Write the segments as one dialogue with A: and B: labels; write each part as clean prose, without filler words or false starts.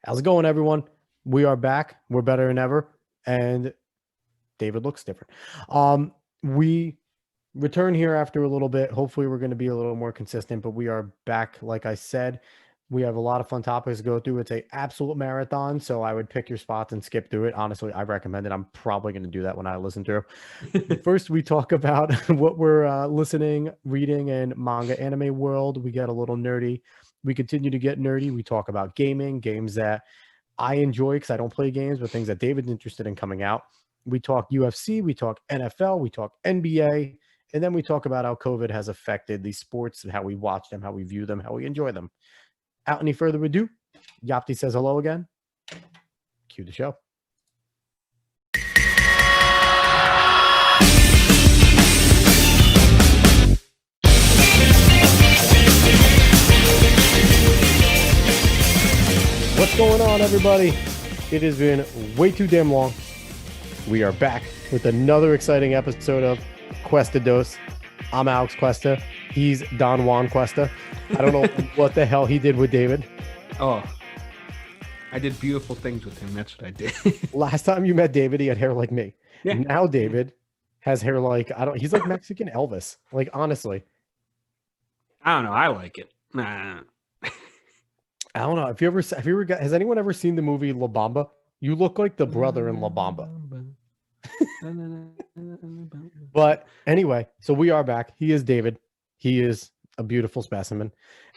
A: How's it going, everyone? We are back. We're better than ever, and David looks different. We return here after a little bit. Hopefully, we're going to be a little more consistent, but we are back. Like I said, we have a lot of fun topics to go through. It's a absolute marathon, so I would pick your spots and skip through it. Honestly, I recommend it. I'm probably going to do that when I listen through. First, we talk about what we're listening, reading, in manga anime world. We get a little nerdy. We continue to get nerdy. We talk about gaming, games that I enjoy because I don't play games, but things that David's interested in coming out. We talk UFC, we talk NFL, we talk NBA, and then we talk about how COVID has affected these sports and how we watch them, how we view them, how we enjoy them. Without any further ado, Yapti says hello again. Cue the show. What's going on, everybody? It has been way too damn long. We are back with another exciting episode of Cuesta Dos. I'm Alex Cuesta. He's Don Juan Cuesta. I don't know what the hell he did with David.
B: Oh, I did beautiful things with him. That's what I did.
A: Last time you met David, he had hair like me.
B: Yeah.
A: Now David has hair like, he's like Mexican Elvis. Like, honestly.
B: I don't know. I like it. Nah.
A: I don't know. Has anyone ever seen the movie La Bamba? You look like the brother in La Bamba. But anyway, so we are back. He is David. He is a beautiful specimen.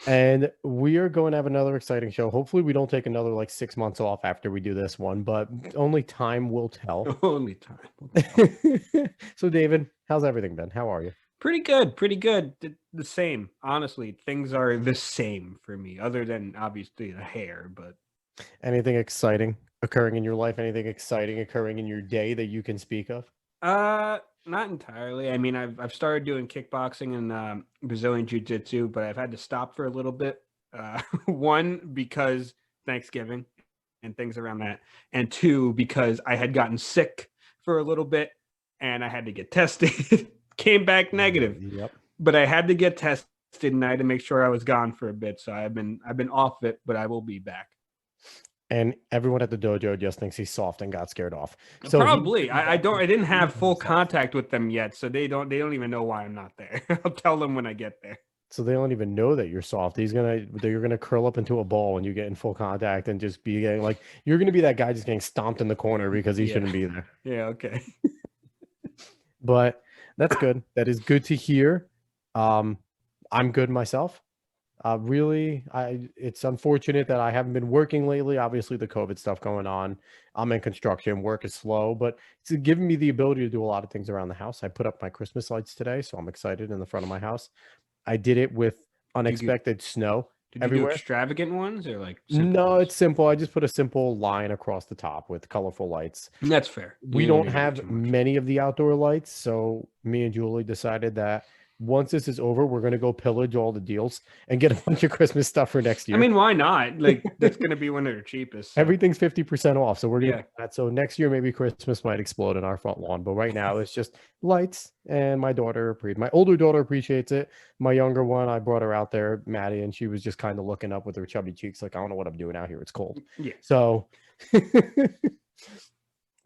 A: And we are going to have another exciting show. Hopefully we don't take another like 6 months off after we do this one, but only time will tell.
B: Only time.
A: So David, how's everything been? How are you?
B: Pretty good. Pretty good. The same. Honestly, things are the same for me, other than obviously the hair, but
A: anything exciting occurring in your life? Anything exciting occurring in your day that you can speak of?
B: Not entirely. I mean, I've started doing kickboxing and Brazilian jiu-jitsu, but I've had to stop for a little bit. One, because Thanksgiving and things around that, and two, because I had gotten sick for a little bit and I had to get tested. Came back negative.
A: Yep.
B: But I had to get tested and I had to make sure I was gone for a bit. So I've been off it, but I will be back.
A: And everyone at the dojo just thinks he's soft and got scared off. So
B: probably I didn't have full contact with them yet, so they don't even know why I'm not there. I'll tell them when I get there.
A: So they don't even know that you're soft. They're gonna curl up into a ball when you get in full contact and just be getting like you're gonna be that guy just getting stomped in the corner because he shouldn't be there.
B: Yeah, okay.
A: But that's good. That is good to hear. I'm good myself. It's unfortunate that I haven't been working lately. Obviously, the COVID stuff going on. I'm in construction. Work is slow, but it's given me the ability to do a lot of things around the house. I put up my Christmas lights today, so I'm excited in the front of my house. I did it with unexpected snow everywhere.
B: Do extravagant ones or like
A: no,
B: ones?
A: It's simple. I just put a simple line across the top with colorful lights.
B: That's fair.
A: We don't have many of the outdoor lights, so me and Julie decided that once this is over, we're going to go pillage all the deals and get a bunch of Christmas stuff for next year.
B: I mean, why not? Like, that's going to be one of their cheapest.
A: So. Everything's 50% off. So we're going to do that. So next year, maybe Christmas might explode in our front lawn. But right now, it's just lights. And my older daughter appreciates it. My younger one, I brought her out there, Maddie, and she was just kind of looking up with her chubby cheeks. Like, I don't know what I'm doing out here. It's cold.
B: Yeah.
A: So,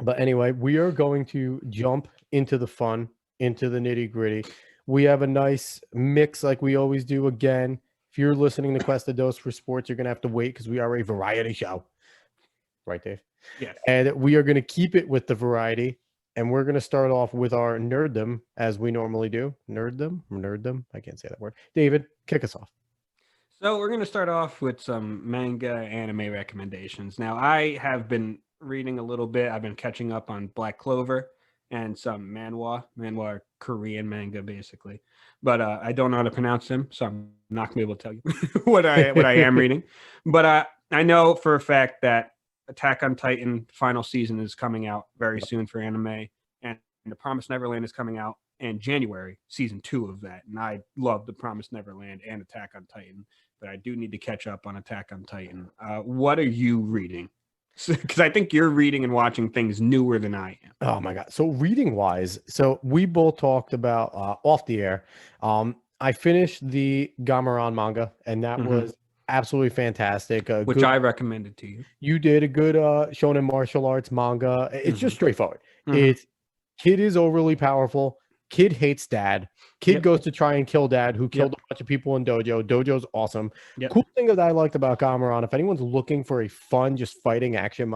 A: but anyway, we are going to jump into the fun, into the nitty gritty. We have a nice mix like we always do. Again, if you're listening to Cuesta Dos for sports, you're going to have to wait because we are a variety show. Right, Dave?
B: Yes.
A: And we are going to keep it with the variety. And we're going to start off with our nerddom as we normally do. Nerddom? I can't say that word. David, kick us off.
B: So we're going to start off with some manga anime recommendations. Now, I have been reading a little bit. I've been catching up on Black Clover and some manhwa Korean manga, basically. But I don't know how to pronounce them, so I'm not going to be able to tell you what I am reading. But I know for a fact that Attack on Titan final season is coming out very soon for anime, and The Promised Neverland is coming out in January, season 2 of that. And I love The Promised Neverland and Attack on Titan, but I do need to catch up on Attack on Titan. What are you reading? Because I think you're reading and watching things newer than I am.
A: Oh my God. So reading wise, so we both talked about off the air. I finished the Gameran manga, and that was absolutely fantastic.
B: which I recommended to you.
A: You did a good shonen martial arts manga. It's just straightforward.
B: Mhm.
A: It's kid is overly powerful. Kid hates dad. Kid
B: Yep.
A: goes to try and kill dad, who killed
B: Yep.
A: a bunch of people in dojo. Dojo's awesome.
B: Yep.
A: Cool thing that I liked about Gameron, if anyone's looking for a fun, just fighting action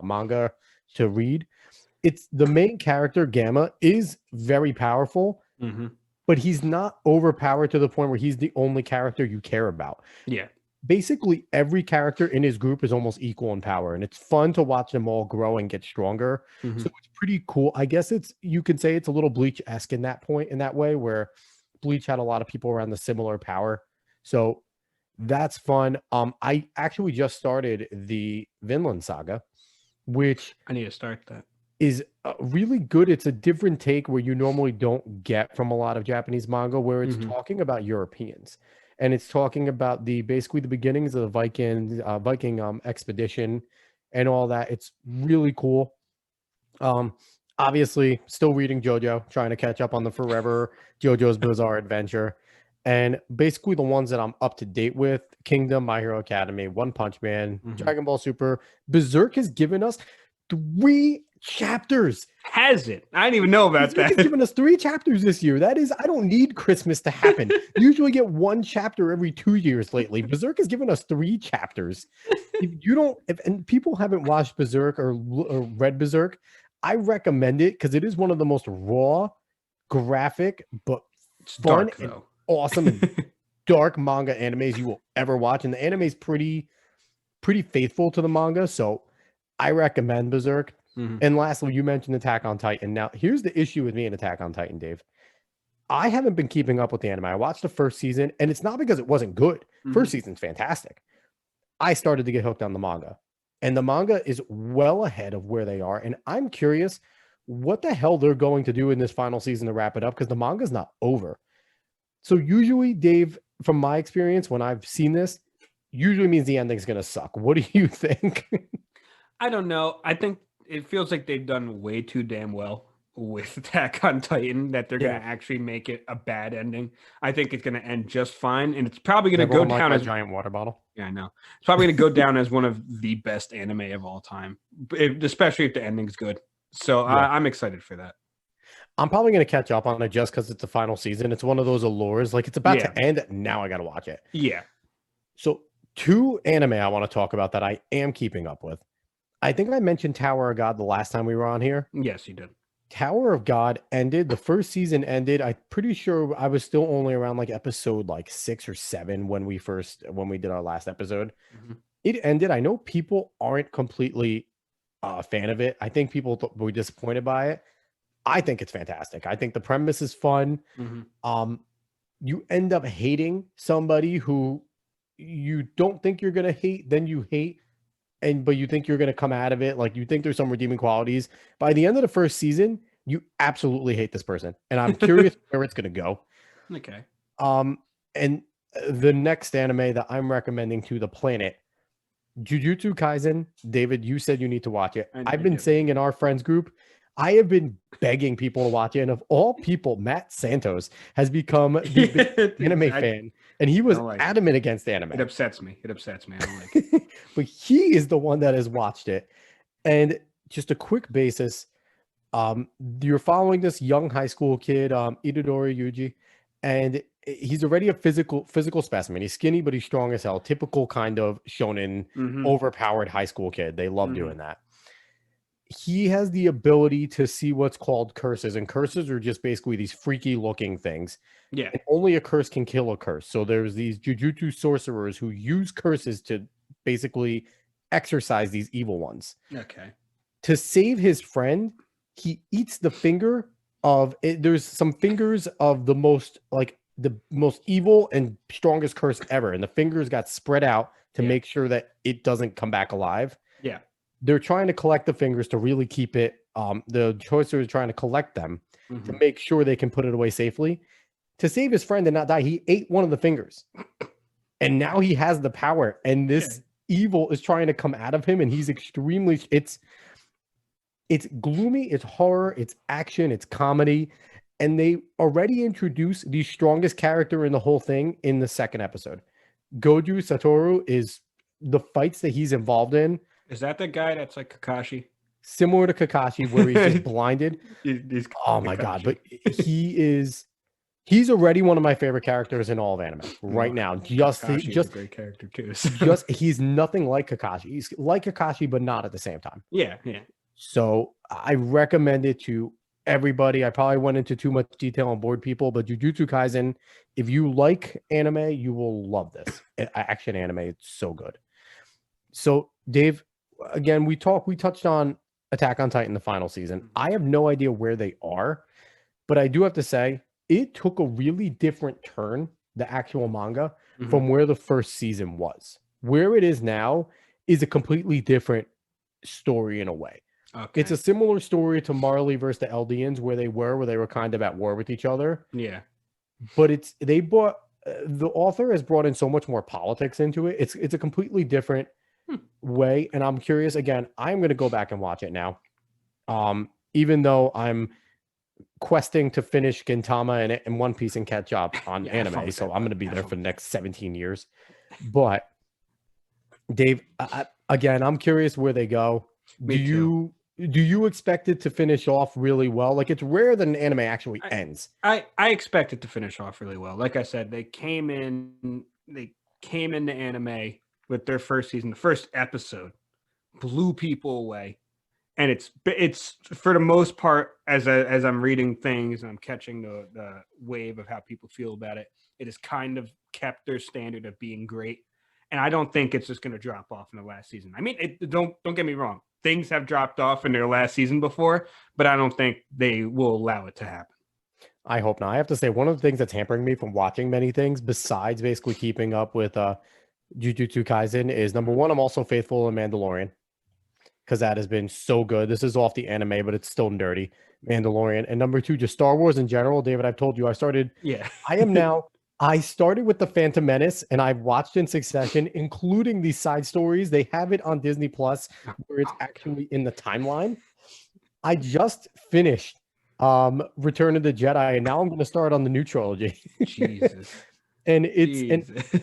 A: manga to read, it's the main character, Gamma, is very powerful, but he's not overpowered to the point where he's the only character you care about.
B: Yeah.
A: Basically, every character in his group is almost equal in power, and it's fun to watch them all grow and get stronger. So it's pretty cool. I guess you could say it's a little Bleach-esque in that point, in that way, where Bleach had a lot of people around the similar power. So that's fun. I actually just started the Vinland Saga, which
B: I need to start that.
A: Is really good. It's a different take where you normally don't get from a lot of Japanese manga, where it's talking about Europeans, and it's talking about basically the beginnings of the Viking expedition and all that. It's really cool. Obviously, still reading JoJo, trying to catch up on the Forever JoJo's Bizarre Adventure, and basically the ones that I'm up to date with: Kingdom, My Hero Academy, One Punch Man, Dragon Ball Super. Berserk has given us 3 chapters.
B: Has it? I didn't even know about that.
A: It's given us 3 chapters this year. That is, I don't need Christmas to happen. Usually get 1 chapter every 2 years lately. Berserk has given us 3 chapters. And people haven't watched Berserk or read Berserk, I recommend it because it is one of the most raw, graphic, but fun
B: dark,
A: and awesome and dark manga animes you will ever watch. And the anime is pretty faithful to the manga. So I recommend Berserk. And lastly, you mentioned Attack on Titan. Now, here's the issue with me in Attack on Titan, Dave. I haven't been keeping up with the anime. I watched the first season, and it's not because it wasn't good. First season's fantastic. I started to get hooked on the manga, and the manga is well ahead of where they are. And I'm curious what the hell they're going to do in this final season to wrap it up, because the manga's not over. So usually, Dave, from my experience, when I've seen this, usually means the ending's going to suck. What do you think?
B: I don't know. I think it feels like they've done way too damn well with Attack on Titan that they're going to actually make it a bad ending. I think it's going to end just fine, and it's probably going to go down as
A: a giant water bottle.
B: Yeah, I know. It's probably going to go down as one of the best anime of all time, especially if the ending's good. So I'm excited for that.
A: I'm probably going to catch up on it just because it's the final season. It's one of those allures. Like, it's about to end. Now I got to watch it.
B: Yeah.
A: So 2 anime I want to talk about that I am keeping up with. I think I mentioned Tower of God the last time we were on here.
B: Yes, you did.
A: Tower of God ended. The first season ended. I'm pretty sure I was still only around like episode 6 or 7 when we did our last episode. It ended. I know people aren't completely a fan of it. I think people were disappointed by it. I think it's fantastic. I think the premise is fun. You end up hating somebody who you don't think you're going to hate, then you hate. But you think you're going to come out of it, like you think there's some redeeming qualities. By the end of the first season, you absolutely hate this person, and I'm curious where it's going to go.
B: Okay.
A: And the next anime that I'm recommending to the planet, Jujutsu Kaisen. David, you said you need to watch it. I've been saying in our friends group, I have been begging people to watch it, and of all people, Matt Santos has become the anime fan. And he was adamant against anime.
B: It upsets me. I don't like it.
A: But he is the one that has watched it. And just a quick basis, you're following this young high school kid, Itadori Yuji, and he's already a physical specimen. He's skinny, but he's strong as hell. Typical kind of shonen, overpowered high school kid. They love doing that. He has the ability to see what's called curses, and curses are just basically these freaky looking things.
B: Yeah.
A: And only a curse can kill a curse. So there's these jujutsu sorcerers who use curses to basically exorcise these evil ones.
B: Okay.
A: To save his friend, he eats the finger of it. There's some fingers of the most evil and strongest curse ever. And the fingers got spread out to make sure that it doesn't come back alive.
B: Yeah.
A: They're trying to collect the fingers to really keep it. The sorcerer is trying to collect them to make sure they can put it away safely. To save his friend and not die, he ate one of the fingers. And now he has the power. And this evil is trying to come out of him. And he's extremely... It's gloomy, it's horror, it's action, it's comedy. And they already introduced the strongest character in the whole thing in the second episode. Goju Satoru is the fights that he's involved in
B: Is that the guy that's like Kakashi?
A: similar to Kakashi, where he's just blinded.
B: He's
A: Oh my god! But he's already one of my favorite characters in all of anime right now.
B: Kakashi is a great character too. So.
A: Just he's nothing like Kakashi. He's like Kakashi, but not at the same time.
B: Yeah.
A: So I recommend it to everybody. I probably went into too much detail on board people, but Jujutsu Kaisen, if you like anime, you will love this. Action anime, it's so good. So Dave, again, we touched on Attack on Titan the final season. I have no idea where they are, but I do have to say it took a really different turn, the actual manga, from where the first season was. Where it is now is a completely different story in a way.
B: Okay.
A: It's a similar story to Marley versus the Eldians, where they were kind of at war with each other.
B: Yeah.
A: But the author has brought in so much more politics into it. It's a completely different way. And I'm curious, again, I'm going to go back and watch it now. Even though I'm questing to finish Gintama and One Piece and catch up on anime. So I'm going to be there for the next 17 years. But Dave, again, I'm curious where they go. Do you expect it to finish off really well? Like, it's rare that an anime actually ends.
B: I expect it to finish off really well. Like I said, they came into anime with their first season, the first episode, blew people away. And it's for the most part, as I'm reading things and I'm catching the wave of how people feel about it, it has kind of kept their standard of being great. And I don't think it's just going to drop off in the last season. I mean, don't get me wrong. Things have dropped off in their last season before, but I don't think they will allow it to happen.
A: I hope not. I have to say, one of the things that's hampering me from watching many things, besides basically keeping up with Jujutsu Kaisen, is number one, I'm also faithful in Mandalorian, because that has been so good. This is off the anime, but it's still nerdy. Mandalorian. And number two, just Star Wars in general. David, I've told you, I started with The Phantom Menace, and I've watched in succession, including these side stories. They have it on Disney Plus, where it's actually in the timeline. I just finished Return of the Jedi, and now I'm going to start on the new trilogy.
B: Jesus.
A: And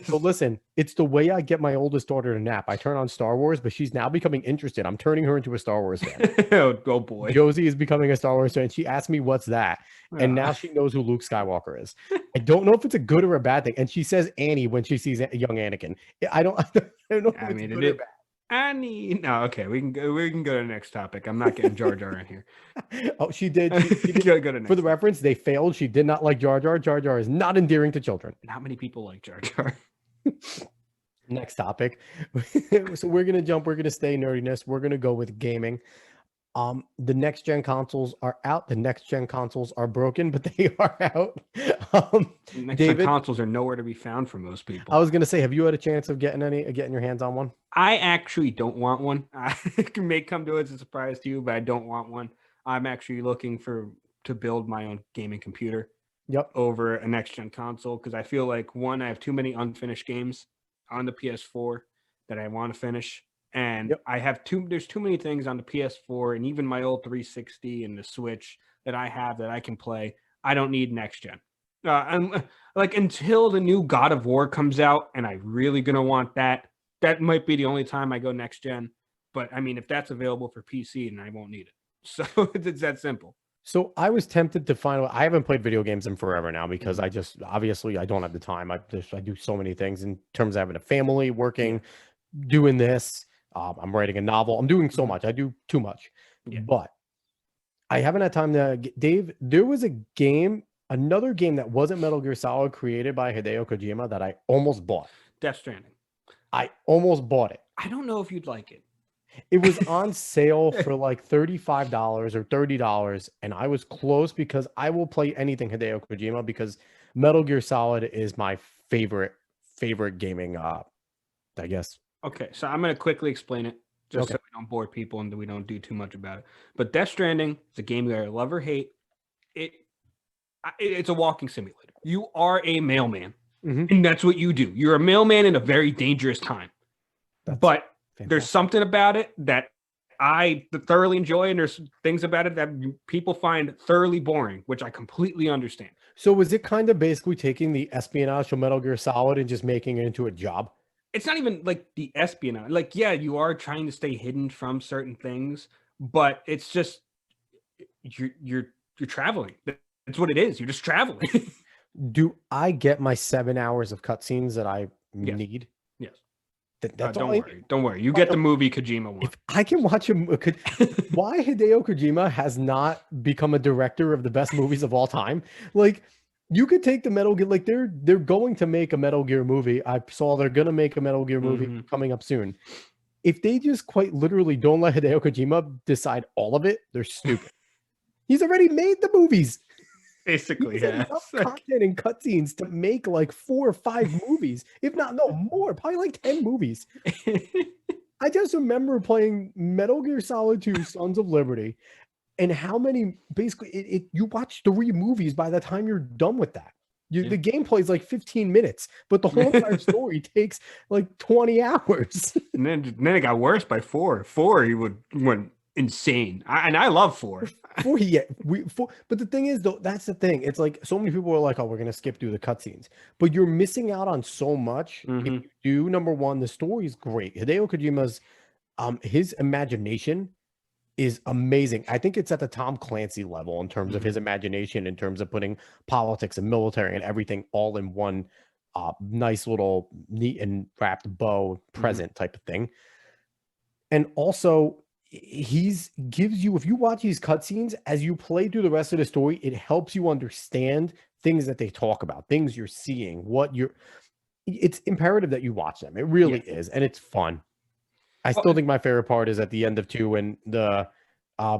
A: so listen, it's the way I get my oldest daughter to nap. I turn on Star Wars, but she's now becoming interested. I'm turning her into a Star Wars fan.
B: Oh boy.
A: Josie is becoming a Star Wars fan. She asked me, what's that? And now she knows who Luke Skywalker is. I don't know if it's a good or a bad thing. And she says Annie when she sees young Anakin. I don't know if it's good or bad.
B: Annie. No, okay. We can go to the next topic. I'm not getting Jar Jar in here.
A: Oh, she did. She did.
B: Go to
A: for the reference, they failed. She did not like Jar Jar. Jar Jar is not endearing to children.
B: Not many people like Jar Jar.
A: Next topic. So we're gonna jump. We're gonna stay nerdiness. We're gonna go with gaming. The next gen consoles are out. The next gen consoles are broken, but they are out.
B: Next gen consoles are nowhere to be found for most people.
A: I was gonna say, have you had a chance of getting your hands on one?
B: I actually don't want one. It may come to as a surprise to you, but I don't want one. I'm actually looking to build my own gaming computer.
A: Yep.
B: Over a next gen console, because I feel like, one, I have too many unfinished games on the PS4 that I want to finish. And I have there's too many things on the PS4 and even my old 360 and the Switch that I have that I can play. I don't need next gen. I'm like, until the new God of War comes out, and I really gonna want that. That might be the only time I go next gen. But I mean, if that's available for PC, then I won't need it. So it's that simple.
A: So I was tempted to I haven't played video games in forever now, because obviously I don't have the time. I do so many things in terms of having a family, working, doing this. I'm writing a novel. I'm doing so much. I do too much. But I haven't had time to Dave, there was another game that wasn't Metal Gear Solid, created by Hideo Kojima, that I almost bought.
B: Death Stranding.
A: I almost bought it.
B: I don't know if you'd like it.
A: It was on sale for like $35 or $30, and I was close, because I will play anything Hideo Kojima, because Metal Gear Solid is my favorite gaming I guess.
B: Okay, so I'm going to quickly explain it, just so we don't bore people and we don't do too much about it. But Death Stranding is a game that I love or hate. It's a walking simulator. You are a mailman, and that's what you do. You're a mailman in a very dangerous time. But there's something about it that I thoroughly enjoy, and there's things about it that people find thoroughly boring, which I completely understand.
A: So was it kind of basically taking the espionage from Metal Gear Solid and just making it into a job?
B: It's not even like the espionage. Like, yeah, you are trying to stay hidden from certain things, but it's just you're traveling. That's what it is. You're just traveling.
A: Do I get my 7 hours of cutscenes that I
B: Yes.
A: need?
B: Yes.
A: That's
B: Don't
A: all I
B: worry.
A: need.
B: Don't worry. You get the movie Kojima one.
A: If I can watch him, why Hideo Kojima has not become a director of the best movies of all time? Like, you could take the Metal Gear, like they're going to make a Metal Gear movie. I saw they're gonna make a Metal Gear movie coming up soon. If they just quite literally don't let Hideo Kojima decide all of it, they're stupid. He's already made the movies.
B: Basically,
A: He's had enough content and cutscenes to make like 4 or 5 movies, if not more, probably like 10 movies. I just remember playing Metal Gear Solid 2 Sons of Liberty, and how many basically you watch 3 movies by the time you're done with that. The gameplay is like 15 minutes, but the whole entire story takes like 20 hours.
B: And then it got worse by 4. 4 he went insane. I love 4.
A: 4, but the thing is, though, that's the thing. It's like so many people are like, "Oh, we're gonna skip through the cutscenes," but you're missing out on so much. If you do, number one, the story is great. Hideo Kojima's, his imagination is amazing. I think it's at the Tom Clancy level in terms of his imagination, in terms of putting politics and military and everything all in one, nice little neat and wrapped bow present type of thing. And also, gives you, if you watch these cutscenes as you play through the rest of the story, it helps you understand things that they talk about, things you're seeing, it's imperative that you watch them. It really is, and it's fun. I still think my favorite part is at the end of 2 when the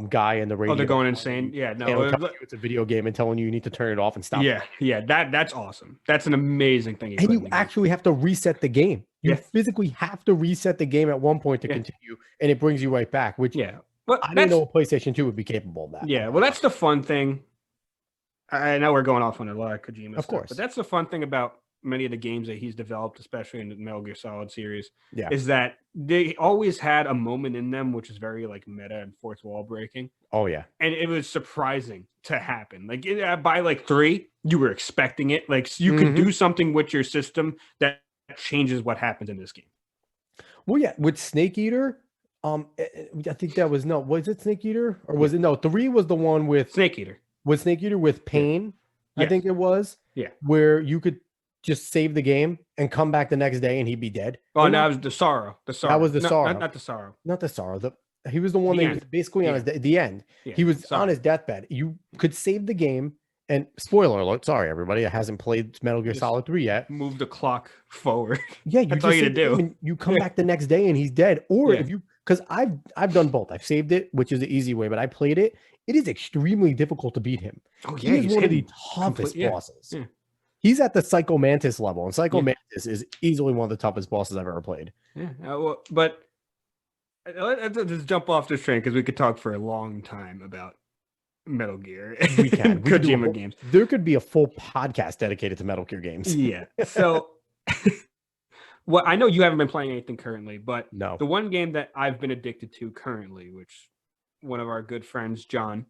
A: guy in the radio.
B: Oh, they're going insane. Yeah, no,
A: it's a video game and telling you need to turn it off and stop.
B: Yeah, that's awesome. That's an amazing thing.
A: And you actually have to reset the game. You physically have to reset the game at one point to continue, and it brings you right back. Which
B: but
A: I didn't know a PlayStation 2 would be capable of that.
B: Yeah, well, that's the fun thing. I know we're going off on a lot of Kojima
A: of
B: stuff,
A: course,
B: but that's the fun thing about many of the games that he's developed, especially in the Metal Gear Solid series,
A: Yeah.
B: is that they always had a moment in them which is very like meta and fourth wall breaking.
A: Oh yeah,
B: and it was surprising to happen. Like by like 3, you were expecting it. Like you could do something with your system that changes what happens in this game.
A: Well, yeah, with Snake Eater, I think that was was it Snake Eater or was it no? 3 was the one with
B: Snake Eater.
A: With Snake Eater with Pain, I think it was.
B: Yeah,
A: where you could just save the game and come back the next day and he'd be dead.
B: Oh, no, it was the Sorrow. The Sorrow.
A: That was the Sorrow.
B: Not the Sorrow.
A: Not the Sorrow. He was the one that was basically on the end.
B: Yeah,
A: he was on his deathbed. You could save the game. And spoiler alert, sorry everybody, I hasn't played Metal Gear Solid 3 yet.
B: Move the clock forward.
A: Yeah,
B: that's all you do.
A: You come back the next day and he's dead. Or if you, because I've done both. I've saved it, which is the easy way, but I played it. It is extremely difficult to beat him.
B: Oh yeah,
A: he's one of the toughest bosses. Yeah. He's at the Psycho Mantis level, and Psycho Mantis is easily one of the toughest bosses I've ever played.
B: Yeah, well, but let's just jump off this train because we could talk for a long time about Metal Gear.
A: We can.
B: Kojima games.
A: There could be a full podcast dedicated to Metal Gear games.
B: Yeah. So, well, I know you haven't been playing anything currently, but the one game that I've been addicted to currently, which one of our good friends, John,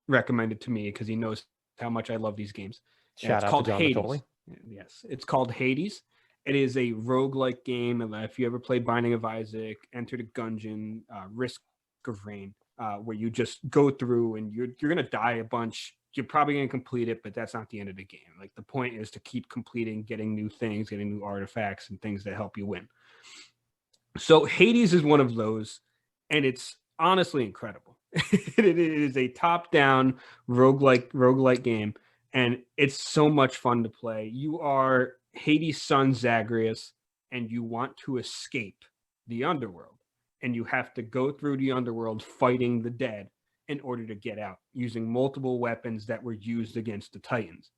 B: recommended to me because he knows how much I love these games.
A: Shout out to John
B: Hades. Yes, it's called Hades. It is a roguelike game. And if you ever play Binding of Isaac, Enter the Gungeon, Risk of Rain, where you just go through and you're gonna die a bunch. You're probably gonna complete it, but that's not the end of the game. Like the point is to keep completing, getting new things, getting new artifacts and things that help you win. So Hades is one of those, and it's honestly incredible. It is a top-down roguelike game, and it's so much fun to play. You are Hades' son Zagreus, and you want to escape the underworld. And you have to go through the underworld fighting the dead in order to get out, using multiple weapons that were used against the Titans.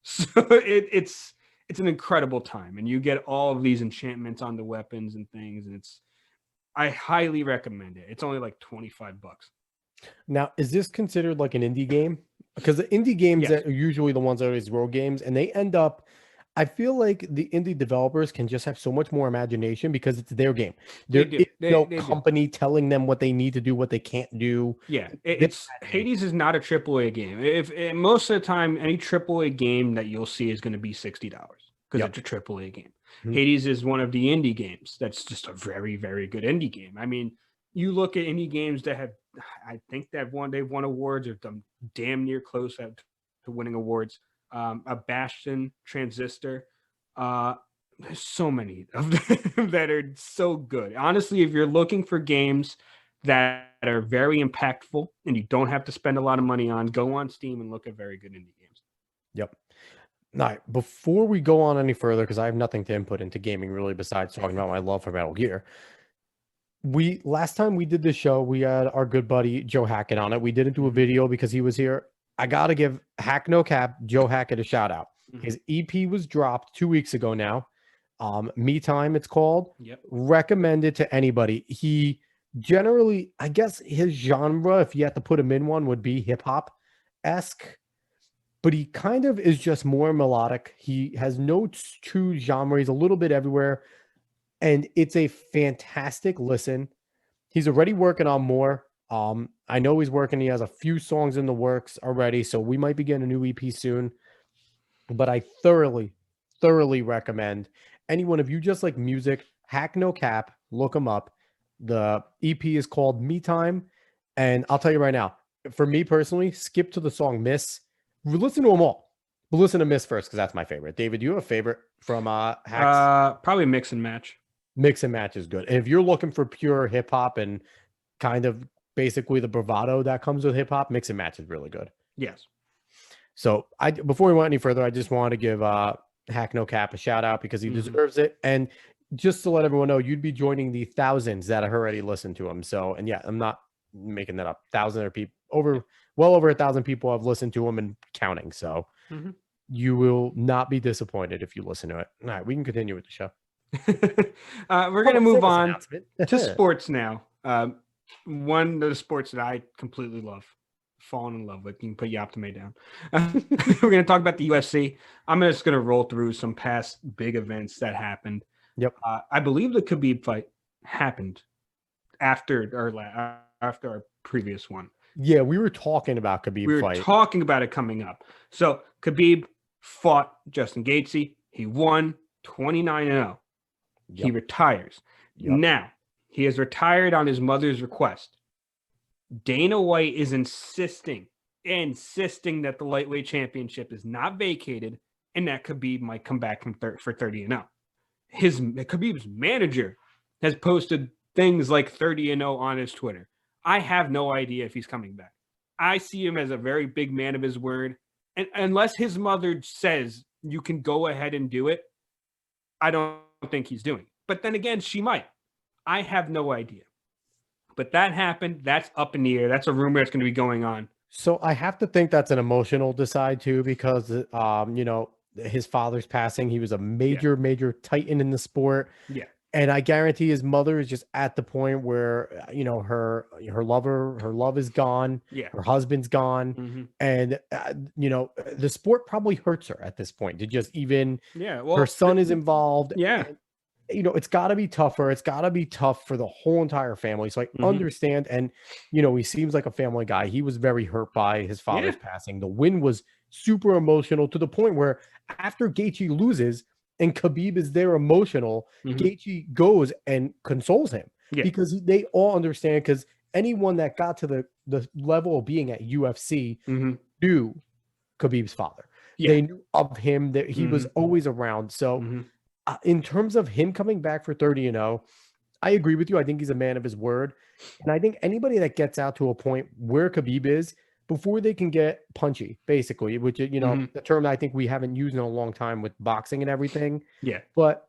B: So it's an incredible time, and you get all of these enchantments on the weapons and things, and I highly recommend it. It's only like $25.
A: Now, is this considered like an indie game? Because the indie games that are usually the ones that are these rogue games, and they end up, I feel like the indie developers can just have so much more imagination because it's their game.
B: They
A: There
B: do.
A: is no
B: They do.
A: company telling them what they need to do, what they can't do.
B: Yeah,
A: Their
B: it's
A: imagination.
B: Hades is not a AAA game. If most of the time, any AAA game that you'll see is going to be $60 because
A: Yep.
B: it's a AAA game.
A: Mhm.
B: Hades is one of the indie games that's just a very, very good indie game. I mean, you look at indie games that have, I think they've won awards or done damn near close to winning awards. A Bastion, Transistor. Uh, there's so many of them that are so good. Honestly, if you're looking for games that are very impactful and you don't have to spend a lot of money on, go on Steam and look at very good indie games.
A: Yep. All right. Before we go on any further, because I have nothing to input into gaming really besides talking about my love for Metal Gear. We last time we did this show, we had our good buddy Joe Hackett on it. We didn't do a
B: Mhm.
A: video because he was here. I gotta give Hack No Cap Joe Hackett a shout out.
B: Mhm.
A: His EP was dropped 2 weeks ago now. Me Time, it's called.
B: Yep.
A: Recommend it to anybody. He generally, I guess his genre, if you had to put him in one, would be hip hop esque, but he kind of is just more melodic. He has no true genre. He's a little bit everywhere, and it's a fantastic listen. He's already working on more. I know he's working. He has a few songs in the works already, so we might be getting a new EP soon. But I thoroughly, thoroughly recommend anyone, if you just like music, Hack No Cap, look him up. The EP is called Me Time. And I'll tell you right now, for me personally, skip to the song Miss. Listen to them all. But listen to Miss first, because that's my favorite. David, do you have a favorite from Hacks?
B: Probably mix and match.
A: Mix and Match is good. And if you're looking for pure hip hop and kind of basically the bravado that comes with hip hop, Mix and Match is really good.
B: Yes.
A: So I before we went any further, I just wanted to give Hack No Cap a shout out because he deserves it. And just to let everyone know, you'd be joining the thousands that have already listened to him. So, and yeah, I'm not making that up. Thousand or people well over 1,000 people have listened to him and counting. So you will not be disappointed if you listen to it. All right, we can continue with the show.
B: We're going to move
A: Service
B: on
A: announcement.
B: to sports now. One of the sports that I completely love, fallen in love with. You can put Yaptame down. We're going to talk about the UFC. I'm just going to roll through some past big events that happened.
A: Yep.
B: I believe the Khabib fight happened after our previous one.
A: Yeah, we were talking about Khabib
B: We were
A: fight.
B: talking about it coming up. So Khabib fought Justin Gaethje. He won 29-0. He retires.
A: Yep.
B: Now, he has retired on his mother's request. Dana White is insisting that the lightweight championship is not vacated and that Khabib might come back for 30-0. Khabib's manager has posted things like 30-0 on his Twitter. I have no idea if he's coming back. I see him as a very big man of his word. And unless his mother says you can go ahead and do it, I don't think he's doing it. But then again, she might. I have no idea. But that happened. That's up in the air. That's a rumor that's going to be going on.
A: So I have to think that's an emotional decide too, because his father's passing. He was a major titan in the sport.
B: Yeah.
A: And I guarantee his mother is just at the point where, her love is gone.
B: Yeah.
A: Her husband's gone. And, the sport probably hurts her at this point to just even, her son is involved.
B: Yeah.
A: And, it's got to be tougher. It's got to be tough for the whole entire family. So I understand. And, he seems like a family guy. He was very hurt by his father's passing. The win was super emotional to the point where after Gaethje loses, and Khabib is there emotional, Gaethje goes and consoles him because they all understand, because anyone that got to the level of being at UFC knew Khabib's father. They knew of him, that he was always around. So in terms of him coming back for 30-0, I agree with you. I think he's a man of his word. And I think anybody that gets out to a point where Khabib is, before they can get punchy, basically, which, the term I think we haven't used in a long time with boxing and everything.
B: Yeah.
A: But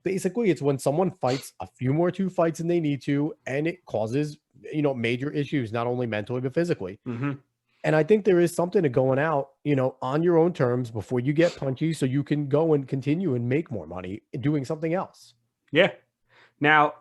A: basically, it's when someone fights a few more two fights than they need to, and it causes, major issues, not only mentally, but physically. And I think there is something to going out, on your own terms before you get punchy, so you can go and continue and make more money doing something else.
B: Yeah. Now,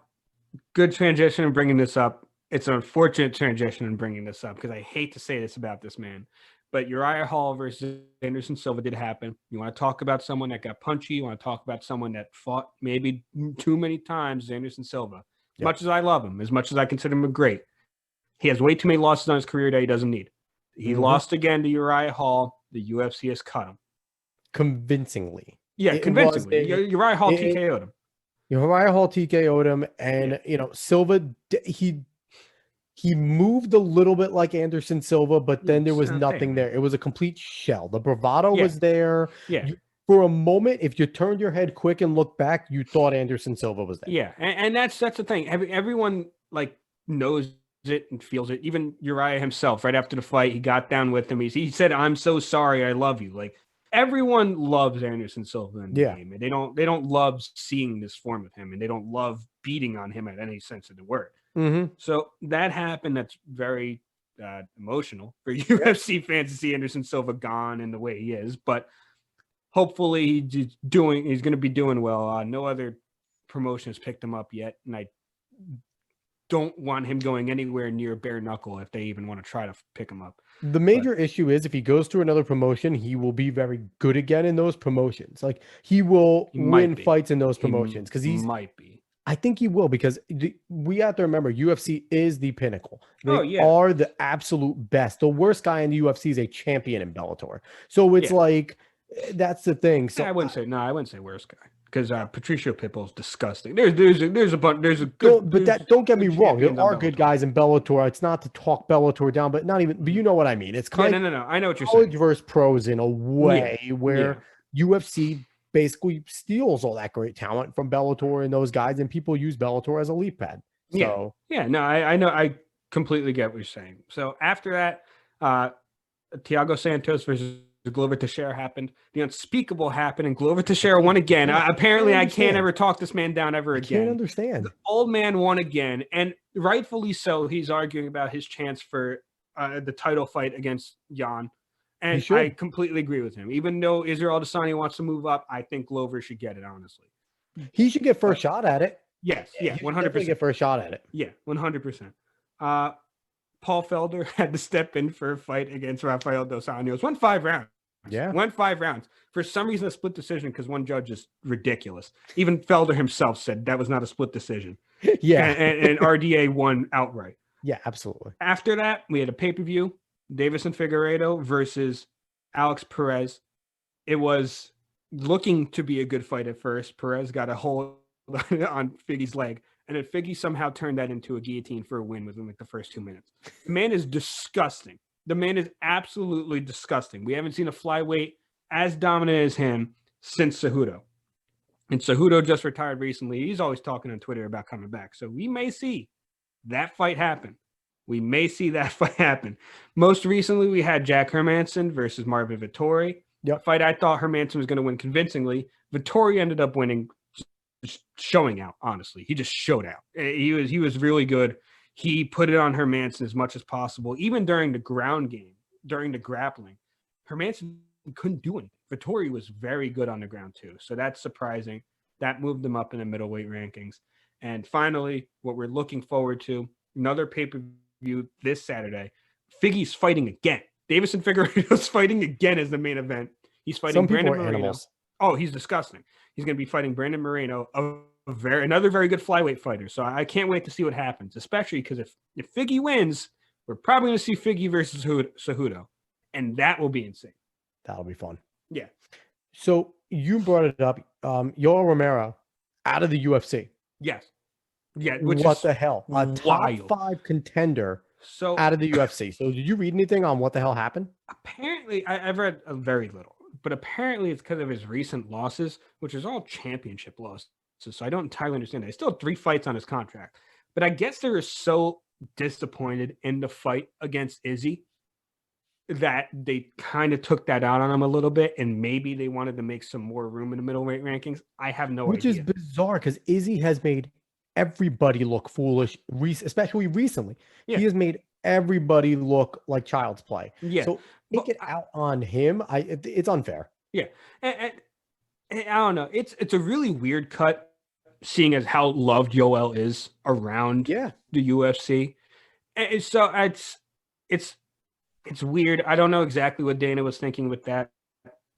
B: good transition in bringing this up. It's an unfortunate transition in bringing this up because I hate to say this about this man, But Uriah Hall versus Anderson Silva did happen. You want to talk about someone that got punchy? You want to talk about someone that fought maybe too many times? Anderson Silva. As
A: Yep.
B: much as I love him, as much as I consider him a great, he has way too many losses on his career that he doesn't need. He lost again to Uriah Hall. The UFC has cut him.
A: Convincingly.
B: Yeah, convincingly. Uriah Hall TKO'd him.
A: Uriah Hall TKO'd him, and Silva, he moved a little bit like Anderson Silva, but then there was nothing there. It was a complete shell. The bravado was there.
B: Yeah.
A: For a moment, if you turned your head quick and looked back, you thought Anderson Silva was there.
B: Yeah, and that's the thing. Everyone like knows it and feels it. Even Uriah himself, right after the fight, he got down with him. He said, "I'm so sorry. I love you." Like everyone loves Anderson Silva in the game, and they don't love seeing this form of him, and they don't love beating on him at any sense of the word. So that happened. That's very emotional for UFC fans to see Anderson Silva gone in the way he is, but hopefully he's going to be doing well. No other promotion has picked him up yet, and I don't want him going anywhere near bare knuckle if they even want to try to pick him up.
A: The major issue is if he goes to another promotion, he will be very good again in those promotions. Like he will win fights in those promotions because he
B: might be.
A: I think he will, because we have to remember UFC is the pinnacle. They are the absolute best. The worst guy in the UFC is a champion in Bellator. So it's like, that's the thing. So
B: I wouldn't say worst guy, because Patricio Pitbull's disgusting. There's a good,
A: but don't get me wrong. There are good guys in Bellator. It's not to talk Bellator down, but you know what I mean. It's kind of
B: no. I know what you're
A: college
B: saying.
A: Versus pros in a way where UFC basically steals all that great talent from Bellator and those guys, and people use Bellator as a leap pad. So
B: I know. I completely get what you're saying. So after that, Thiago Santos versus Glover Teixeira happened. The unspeakable happened, and Glover Teixeira won again. Apparently, I can't ever talk this man down ever again.
A: I can't understand.
B: The old man won again, and rightfully so. He's arguing about his chance for the title fight against Jan. And I completely agree with him. Even though Israel Adesanya wants to move up, I think Glover should get it, honestly.
A: He should get first shot at it.
B: Yes, 100%.
A: Get first shot at it.
B: Yeah, 100%. Paul Felder had to step in for a fight against Rafael Dos Anjos. Won 5 rounds.
A: Yeah.
B: Won 5 rounds. For some reason, a split decision because one judge is ridiculous. Even Felder himself said that was not a split decision.
A: Yeah.
B: And RDA won outright.
A: Yeah, absolutely.
B: After that, we had a pay-per-view. Davison Figueiredo versus Alex Perez. It was looking to be a good fight at first. Perez got a hold on Figgy's leg, and then Figgy somehow turned that into a guillotine for a win within like the first 2 minutes. The man is disgusting. The man is absolutely disgusting. We haven't seen a flyweight as dominant as him since Cejudo. And Cejudo just retired recently. He's always talking on Twitter about coming back. So we may see that fight happen. Most recently, we had Jack Hermansson versus Marvin Vettori.
A: Yep.
B: Fight I thought Hermansson was going to win convincingly. Vettori ended up winning, just showing out, honestly. He just showed out. He was really good. He put it on Hermansson as much as possible. Even during the ground game, during the grappling, Hermansson couldn't do anything. Vettori was very good on the ground too. So that's surprising. That moved him up in the middleweight rankings. And finally, what we're looking forward to, another pay-per-view this Saturday. Figgy's fighting again. Davison Figueiredo's fighting again as the main event. He's fighting Brandon Moreno.
A: Animals.
B: Oh, he's disgusting. He's going to be fighting Brandon Moreno, another very good flyweight fighter. So I can't wait to see what happens, especially because if Figgy wins, we're probably going to see Figgy versus Cejudo, and that will be insane.
A: That'll be fun.
B: Yeah.
A: So you brought it up. Yoel Romero out of the UFC.
B: Yes. Yeah.
A: What the hell? A top 5 contender out of the UFC. So did you read anything on what the hell happened?
B: Apparently, I've read very little, but apparently it's because of his recent losses, which is all championship losses. So I don't entirely understand that. He still had 3 fights on his contract, but I guess they were so disappointed in the fight against Izzy that they kind of took that out on him a little bit, and maybe they wanted to make some more room in the middleweight rankings. I have no idea.
A: Which is bizarre because Izzy has made everybody look foolish, especially recently. Yeah. He has made everybody look like child's play.
B: Yeah.
A: So take it out on him. It's unfair.
B: Yeah. And I don't know. It's a really weird cut, seeing as how loved Yoel is around the UFC. And so it's It's weird. I don't know exactly what Dana was thinking with that,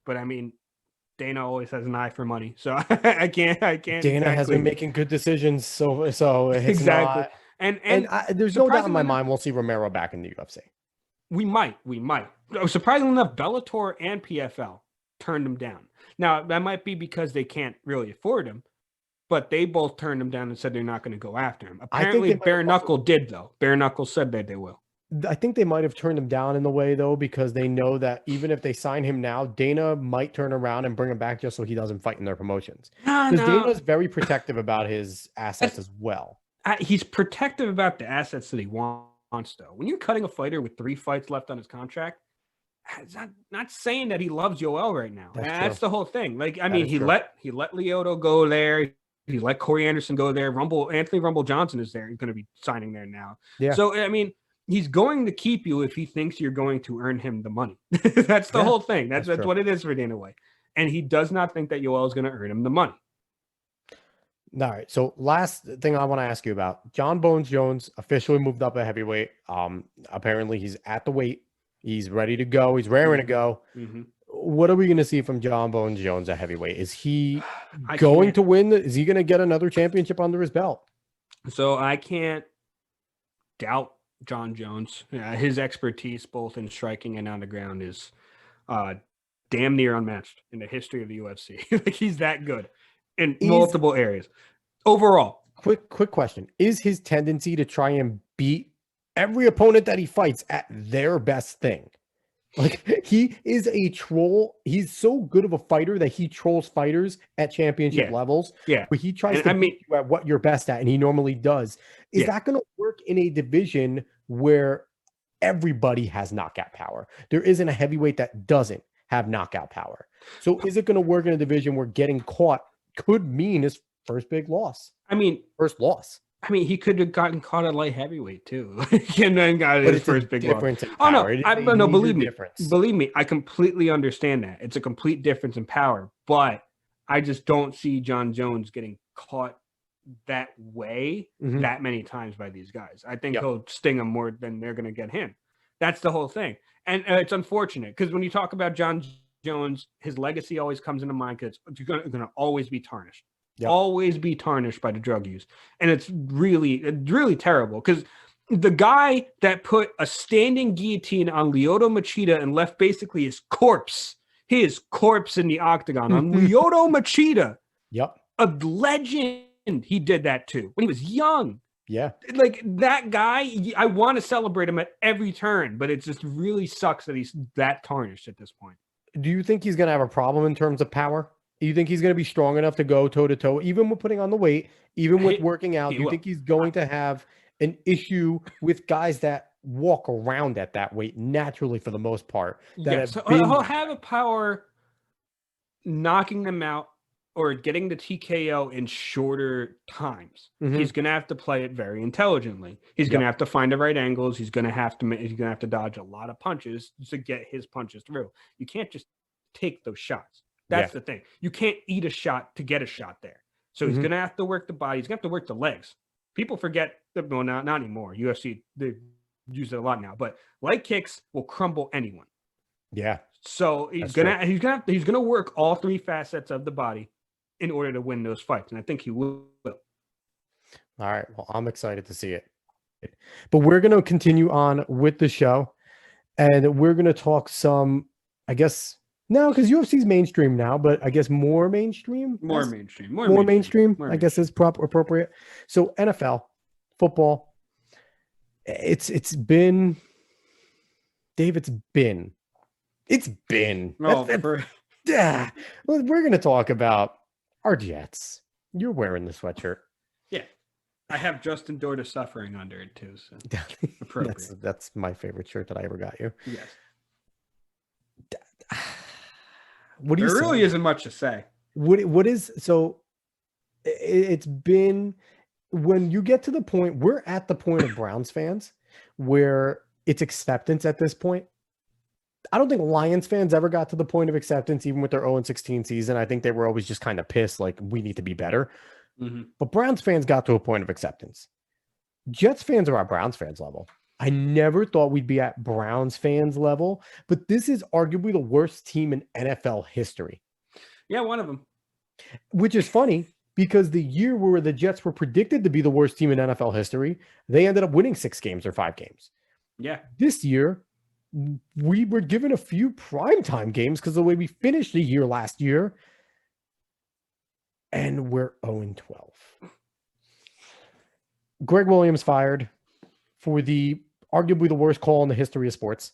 B: but I mean, Dana always has an eye for money, so I can't
A: Dana has been
B: exactly
A: making good decisions, so it's
B: exactly.
A: not.
B: And
A: There's no doubt in my
B: surprisingly enough,
A: mind we'll see Romero back in the UFC.
B: we might. Surprisingly enough, Bellator and PFL turned him down. Now that might be because they can't really afford him, but they both turned him down and said they're not going to go after him.
A: I think
B: Apparently,
A: they might
B: Bare
A: have
B: Knuckle did though. Bare Knuckle said that they will.
A: I think they might have turned him down in the way though, because they know that even if they sign him now, Dana might turn around and bring him back just so he doesn't fight in their promotions.
B: No,
A: Because
B: no,
A: Dana's very protective about his assets as well.
B: he's protective about the assets that he wants. Though, when you're cutting a fighter with 3 fights left on his contract, it's not saying that he loves Yoel right now. That's the whole thing. Like, I mean, he let Lyoto go there. He let Corey Anderson go there. Anthony Rumble Johnson is there. He's going to be signing there now.
A: Yeah.
B: So I mean, he's going to keep you if he thinks you're going to earn him the money. That's the whole thing. That's what it is for Dana White. And he does not think that Yoel is going to earn him the money.
A: All right. So last thing I want to ask you about, John Bones Jones officially moved up a heavyweight. Apparently he's at the weight. He's ready to go. He's raring to go.
B: Mm-hmm.
A: What are we going to see from John Bones Jones at heavyweight? Is he going to win? Is he going to get another championship under his belt?
B: So I can't doubt John Jones. His expertise, both in striking and on the ground, is damn near unmatched in the history of the UFC. Like, he's that good in multiple areas. Overall,
A: quick question: is his tendency to try and beat every opponent that he fights at their best thing? Like, he is a troll. He's so good of a fighter that he trolls fighters at championship levels.
B: Yeah.
A: Where he tries to beat you at what you're best at, and he normally does. Is that going to work in a division where everybody has knockout power? There isn't a heavyweight that doesn't have knockout power. So is it going to work in a division where getting caught could mean his first big loss? First loss.
B: He could have gotten caught at light heavyweight too, and then got his first big loss. Oh no, believe me, I completely understand that. It's a complete difference in power, but I just don't see John Jones getting caught that way that many times by these guys. I think he'll sting them more than they're going to get him. That's the whole thing, and it's unfortunate because when you talk about John Jones, his legacy always comes into mind because it's going to always be tarnished. Always be tarnished by the drug use. And it's really terrible because the guy that put a standing guillotine on Lyoto Machida and left basically his corpse in the octagon on Lyoto Machida. A legend. He did that too when he was young.
A: Yeah.
B: Like, that guy, I want to celebrate him at every turn, but it just really sucks that he's that tarnished at this point.
A: Do you think he's going to have a problem in terms of power? Do you think he's going to be strong enough to go toe-to-toe, even with putting on the weight, even with working out? Do you think he's going to have an issue with guys that walk around at that weight naturally for the most part?
B: He'll have a power knocking them out or getting the TKO in shorter times. He's going to have to play it very intelligently. He's going to have to find the right angles. He's going to have to dodge a lot of punches to get his punches through. You can't just take those shots. That's the thing. You can't eat a shot to get a shot there. So he's going to have to work the body. He's going to have to work the legs. People forget that, well, not anymore. UFC, they use it a lot now, but leg kicks will crumble anyone.
A: Yeah.
B: So he's gonna work all 3 facets of the body in order to win those fights, and I think he will.
A: All right. Well, I'm excited to see it. But we're going to continue on with the show, and we're going to talk some, I guess. No, because UFC's mainstream now, but I guess more mainstream.
B: More mainstream.
A: I guess is appropriate. So NFL football, it's been, Dave. It's been.
B: Well,
A: we're going to talk about our Jets. You're wearing the sweatshirt.
B: Yeah, I have Justin Dorda suffering under it too. So appropriate.
A: That's my favorite shirt that I ever got you.
B: Yes.
A: What do you
B: there really isn't much to say.
A: What is so? It's been, when you get to the point, we're at the point of Browns fans where it's acceptance at this point. I don't think Lions fans ever got to the point of acceptance, even with their 0-16 season. I think they were always just kind of pissed, like, we need to be better. But Browns fans got to a point of acceptance. Jets fans are at Browns fans level. I never thought we'd be at Browns fans level, but this is arguably the worst team in NFL history.
B: Yeah, one of them.
A: Which is funny because the year where the Jets were predicted to be the worst team in NFL history, they ended up winning 6 games or 5 games.
B: Yeah.
A: This year, we were given a few primetime games because of the way we finished the year last year, and we're 0-12. Greg Williams fired for the arguably the worst call in the history of sports.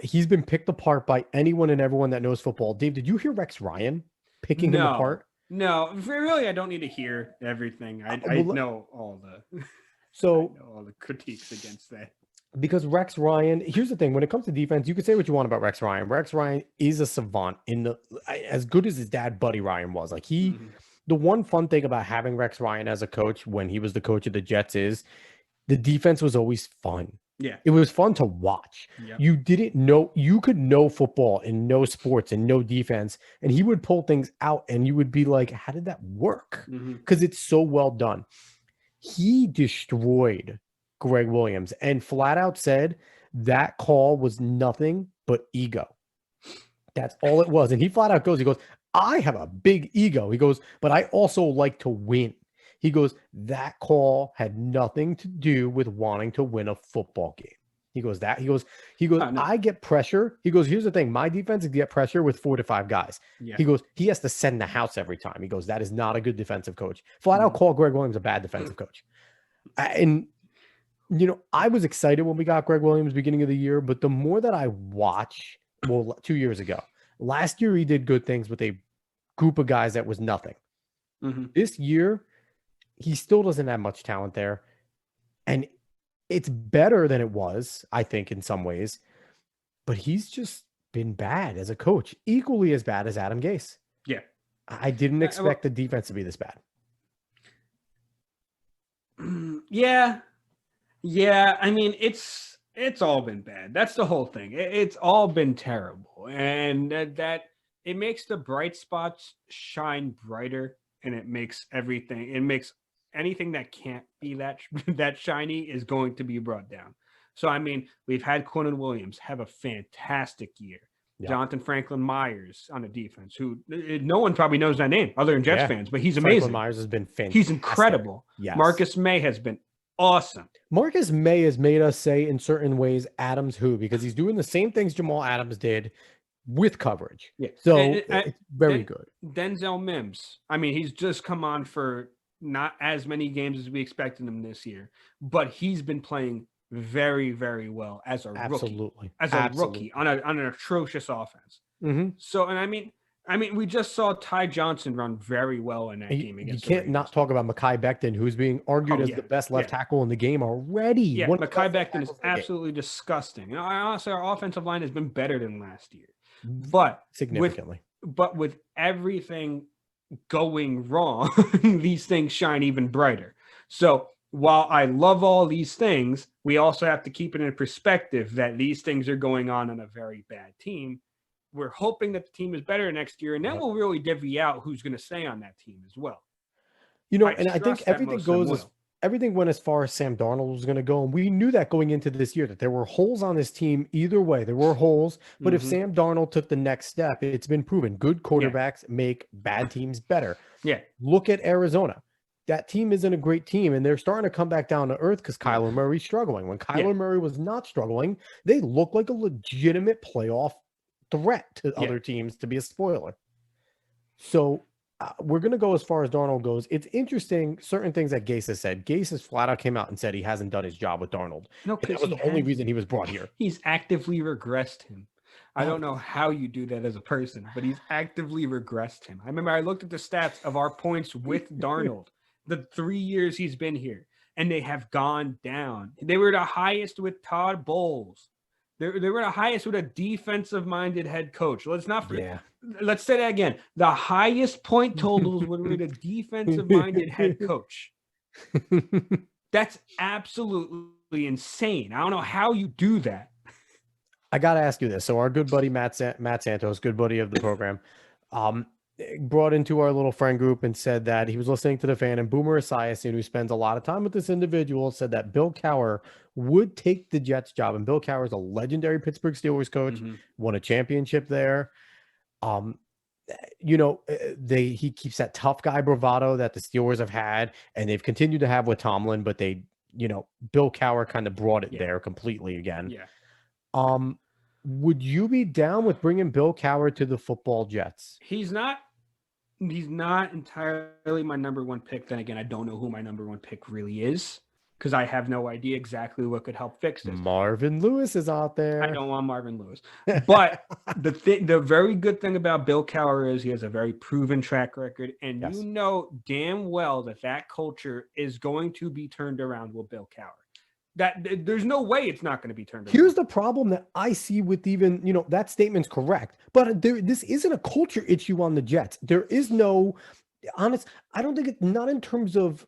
A: He's been picked apart by anyone and everyone that knows football. Dave, did you hear Rex Ryan picking him apart?
B: No, really, I don't need to hear everything. I know all the all the critiques against that.
A: Because Rex Ryan, here's the thing: when it comes to defense, you could say what you want about Rex Ryan. Rex Ryan is a savant as good as his dad, Buddy Ryan, was. Like the one fun thing about having Rex Ryan as a coach when he was the coach of the Jets is the defense was always fun.
B: Yeah.
A: It was fun to watch.
B: Yep.
A: You could know football and know sports and know defense, and he would pull things out and you would be like, how did that work? Because it's so well done. He destroyed Greg Williams and flat out said that call was nothing but ego. That's all it was. And he flat out goes, I have a big ego. He goes, but I also like to win. He goes, that call had nothing to do with wanting to win a football game. He goes, I get pressure. He goes, here's the thing. My defense is get pressure with 4 to 5 guys. Yeah. He goes, he has to send the house every time. He goes, that is not a good defensive coach. Flat out call Greg Williams a bad defensive coach. And, I was excited when we got Greg Williams beginning of the year, but the more that I watch, 2 years ago, last year he did good things with a group of guys that was nothing. This year, he still doesn't have much talent there. And it's better than it was, I think, in some ways. But he's just been bad as a coach, equally as bad as Adam Gase.
B: Yeah.
A: I didn't expect the defense to be this bad.
B: Yeah. Yeah. I mean, it's all been bad. That's the whole thing. It's all been terrible. And that it makes the bright spots shine brighter. And it makes anything that can't be that shiny is going to be brought down. So, I mean, we've had Quinnen Williams have a fantastic year. Yep. Jonathan Franklin Myers on the defense, who no one probably knows that name other than Jets fans, but he's amazing.
A: Franklin Myers has been fantastic.
B: He's incredible. Yes. Marcus May has been awesome.
A: Marcus May has made us say in certain ways Adams who, because he's doing the same things Jamal Adams did with coverage.
B: Yeah.
A: So it's very good.
B: Denzel Mims. I mean, he's just come on for not as many games as we expected him this year, but he's been playing very, very well as a rookie. As a rookie on an atrocious offense. So, and I mean, we just saw Ty Johnson run very well in that game against
A: You can't not talk about Mekhi Becton, who's being argued as the best left tackle in the game already.
B: Yeah, Mekhi Becton is absolutely disgusting. Honestly, our offensive line has been better than last year. But
A: significantly.
B: With everything going wrong, these things shine even brighter. So while I love all these things, we also have to keep it in perspective that these things are going on a very bad team. We're hoping that the team is better next year, and then we'll really divvy out who's going to stay on that team as well.
A: And I think everything went as far as Sam Darnold was going to go. And we knew that going into this year, that there were holes on this team either way. There were holes, but if Sam Darnold took the next step, it's been proven good quarterbacks make bad teams better.
B: Yeah.
A: Look at Arizona. That team isn't a great team, and they're starting to come back down to earth because Kyler Murray's struggling. When Kyler Murray was not struggling, they looked like a legitimate playoff threat to other teams to be a spoiler. So we're going to go as far as Darnold goes. It's interesting, certain things that Gase has said. Gase has flat out came out and said he hasn't done his job with Darnold. No, that was the only reason he was brought here.
B: He's actively regressed him. I don't know how you do that as a person, but he's actively regressed him. I remember I looked at the stats of our points with Darnold, the 3 years he's been here, and they have gone down. They were the highest with Todd Bowles. They were the highest with a defensive-minded head coach. Let's not forget. Yeah. Let's say that again. The highest point totals were with a defensive-minded head coach. That's absolutely insane. I don't know how you do that.
A: I got to ask you this. So our good buddy Matt Santos, good buddy of the program, brought into our little friend group and said that he was listening to the fan, and Boomer Esiason, who spends a lot of time with this individual, said that Bill Cowher would take the Jets job. And Bill Cowher is a legendary Pittsburgh Steelers coach, won a championship there. He keeps that tough guy bravado that the Steelers have had, and they've continued to have with Tomlin, but Bill Cowher kind of brought it there completely again.
B: Yeah.
A: Would you be down with bringing Bill Cowher to the football Jets?
B: He's not entirely my number one pick. Then again, I don't know who my number one pick really is, because I have no idea exactly what could help fix this.
A: Marvin Lewis is out there.
B: I don't want Marvin Lewis. But the very good thing about Bill Cowher is he has a very proven track record, and you know damn well that culture is going to be turned around with Bill Cowher. That there's no way it's not going to be turned around.
A: Here's the problem that I see with even, that statement's correct, but this isn't a culture issue on the Jets. There is no I don't think it's not in terms of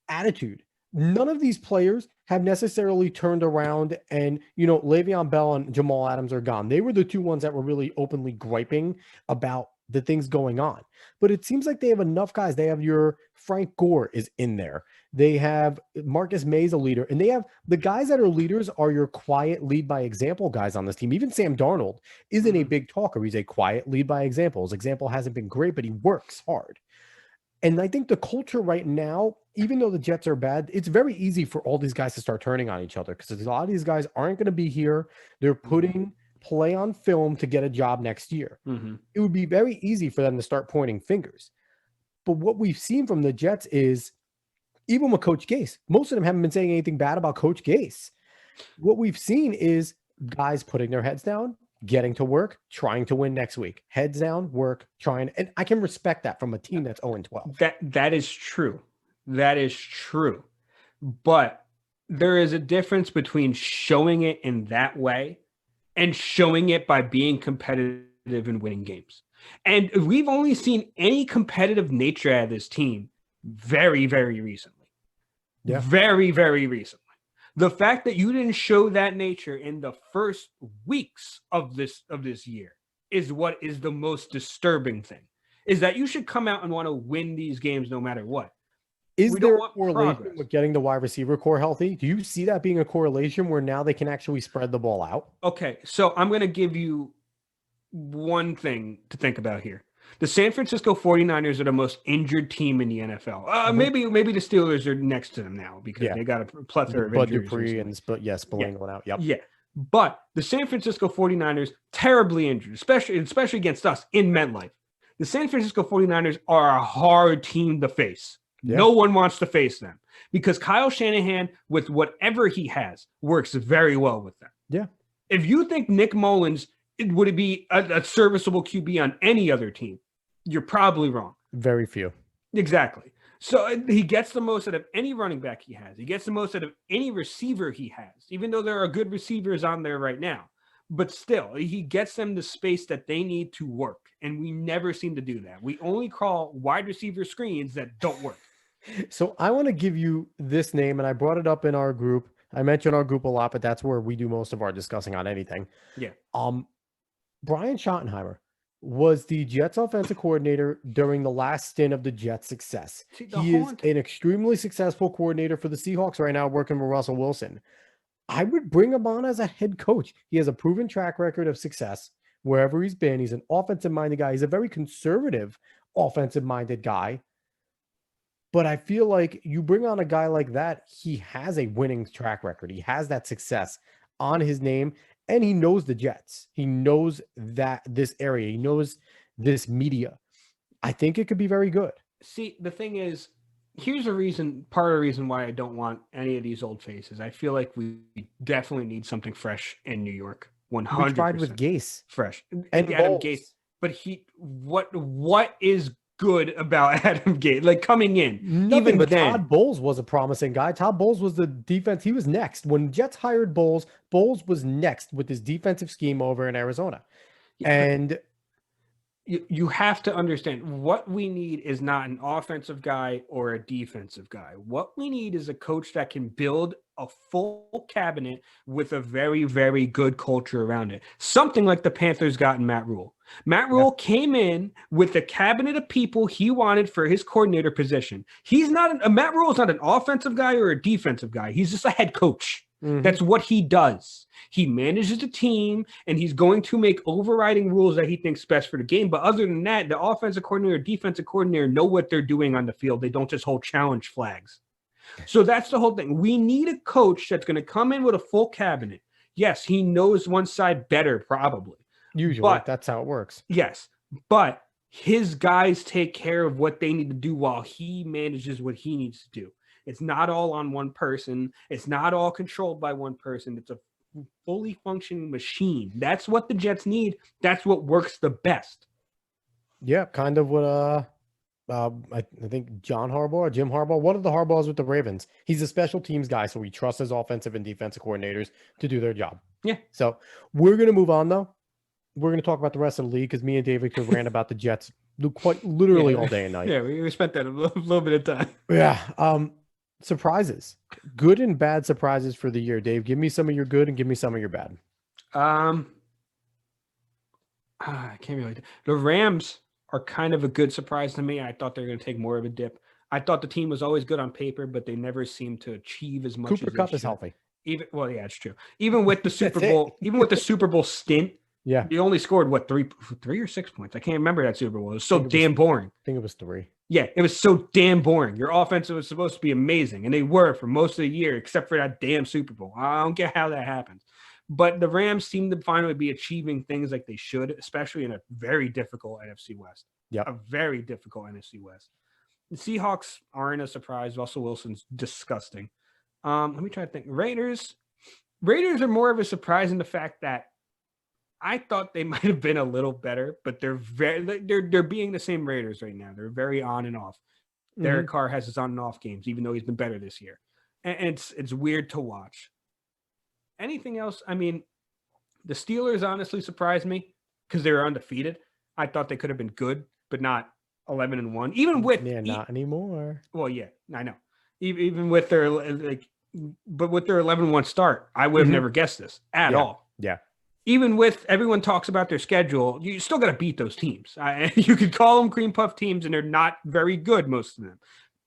A: attitude. None of these players have necessarily turned around, and, Le'Veon Bell and Jamal Adams are gone. They were the two ones that were really openly griping about the things going on. But it seems like they have enough guys. They have your Frank Gore is in there. They have Marcus May's a leader, and they have the guys that are leaders are your quiet lead by example guys on this team. Even Sam Darnold isn't a big talker. He's a quiet lead by example. His example hasn't been great, but he works hard. And I think the culture right now, even though the Jets are bad, it's very easy for all these guys to start turning on each other, because a lot of these guys aren't going to be here. They're putting play on film to get a job next year. It would be very easy for them to start pointing fingers. But what we've seen from the Jets is, even with Coach Gase, most of them haven't been saying anything bad about Coach Gase. What we've seen is guys putting their heads down, getting to work, trying to win next week. Heads down, work, trying. And I can respect that from a team that's 0-12.
B: That is true. That is true. But there is a difference between showing it in that way and showing it by being competitive and winning games. And we've only seen any competitive nature out of this team very, very recently. Yeah. Very, very recently. The fact that you didn't show that nature in the first weeks of this year is what is the most disturbing thing. Is that you should come out and want to win these games no matter what.
A: Is there a correlation with getting the wide receiver core healthy? Do you see that being a correlation where now they can actually spread the ball out?
B: Okay, so I'm going to give you one thing to think about here. The San Francisco 49ers are the most injured team in the NFL. Maybe the Steelers are next to them now because they got a plethora of injuries.
A: Bud Dupree and Spillane going out. Yep.
B: Yeah. But the San Francisco 49ers, terribly injured, especially against us in MetLife. The San Francisco 49ers are a hard team to face. Yeah. No one wants to face them because Kyle Shanahan, with whatever he has, works very well with them.
A: Yeah.
B: If you think Nick Mullins would be a serviceable QB on any other team, you're probably wrong.
A: Very few.
B: Exactly. So he gets the most out of any running back he has. He gets the most out of any receiver he has, even though there are good receivers on there right now. But still, he gets them the space that they need to work. And we never seem to do that. We only call wide receiver screens that don't work.
A: So I want to give you this name, and I brought it up in our group. I mention our group a lot, but that's where we do most of our discussing on anything.
B: Yeah.
A: Brian Schottenheimer was the Jets offensive coordinator during the last stint of the Jets' success. He is an extremely successful coordinator for the Seahawks right now, working with Russell Wilson. I would bring him on as a head coach. He has a proven track record of success wherever he's been. He's an offensive-minded guy. He's a very conservative offensive-minded guy. But I feel like you bring on a guy like that, he has a winning track record. He has that success on his name, and he knows the Jets. He knows this area. He knows this media. I think it could be very good.
B: See, the thing is, here's part of the reason why I don't want any of these old faces. I feel like we definitely need something fresh in New York. 100%.
A: We tried with Gase.
B: Fresh.
A: And
B: Adam Gase. But what is good about Adam Gase? Like coming in.
A: Nothing,
B: even
A: but
B: then.
A: Todd Bowles was a promising guy. Todd Bowles was the defense. He was next. When Jets hired Bowles, Bowles was next with his defensive scheme over in Arizona. Yeah, and
B: you have to understand what we need is not an offensive guy or a defensive guy. What we need is a coach that can build a full cabinet with a very, very good culture around it. Something like the Panthers got in Matt Rule. Matt Rule came in with a cabinet of people he wanted for his coordinator position. He's not Matt Rule is not an offensive guy or a defensive guy. He's just a head coach.
A: Mhm.
B: That's what he does. He manages a team and he's going to make overriding rules that he thinks best for the game. But other than that, the offensive coordinator, defensive coordinator know what they're doing on the field. They don't just hold challenge flags. So that's the whole thing. We need a coach that's going to come in with a full cabinet. Yes, he knows one side better, probably.
A: Usually,
B: But
A: that's how it works.
B: yes, but his guys take care of what they need to do while he manages what he needs to do. It's not all on one person. It's not all controlled by one person. It's a fully functioning machine. That's what the Jets need. That's what works the best.
A: Yeah, kind of what I think Jim Harbaugh, one of the Harbaughs with the Ravens. He's a special teams guy, so he trusts his offensive and defensive coordinators to do their job.
B: Yeah.
A: So we're gonna move on though. We're gonna talk about the rest of the league because me and David could rant about the Jets quite literally all day and night.
B: Yeah, we spent that a little bit of time.
A: Yeah. Surprises, good and bad surprises for the year. Dave, give me some of your good and give me some of your bad.
B: I can't really. The Rams are kind of a good surprise to me. I thought they were going to take more of a dip. I thought the team was always good on paper, but they never seemed to achieve as much.
A: Cooper Kupp is healthy.
B: Yeah, it's true. Even with the Super Bowl, even with the Super Bowl stint,
A: yeah,
B: they only scored what three or 6 points. I can't remember that Super Bowl. It was so damn boring.
A: I think it was 3.
B: Yeah, it was so damn boring. Your offense was supposed to be amazing, and they were for most of the year, except for that damn Super Bowl. I don't get how that happens. But the Rams seem to finally be achieving things like they should, especially in a very difficult NFC West.
A: Yeah,
B: a very difficult NFC West. The Seahawks aren't a surprise. Russell Wilson's disgusting. Let me try to think. Raiders are more of a surprise in the fact that I thought they might have been a little better, but they're being the same Raiders right now. They're very on and off. Derek Carr has his on and off games, even though he's been better this year, and it's weird to watch. Anything else? I mean, the Steelers honestly surprised me because they were undefeated. I thought they could have been good, but not 11-1. Even with
A: not anymore.
B: Well, yeah, I know. Even with their but with their 11-1 start, I would have never guessed this at all.
A: Yeah.
B: Even with everyone talks about their schedule, you still got to beat those teams. You could call them cream puff teams, and they're not very good, most of them.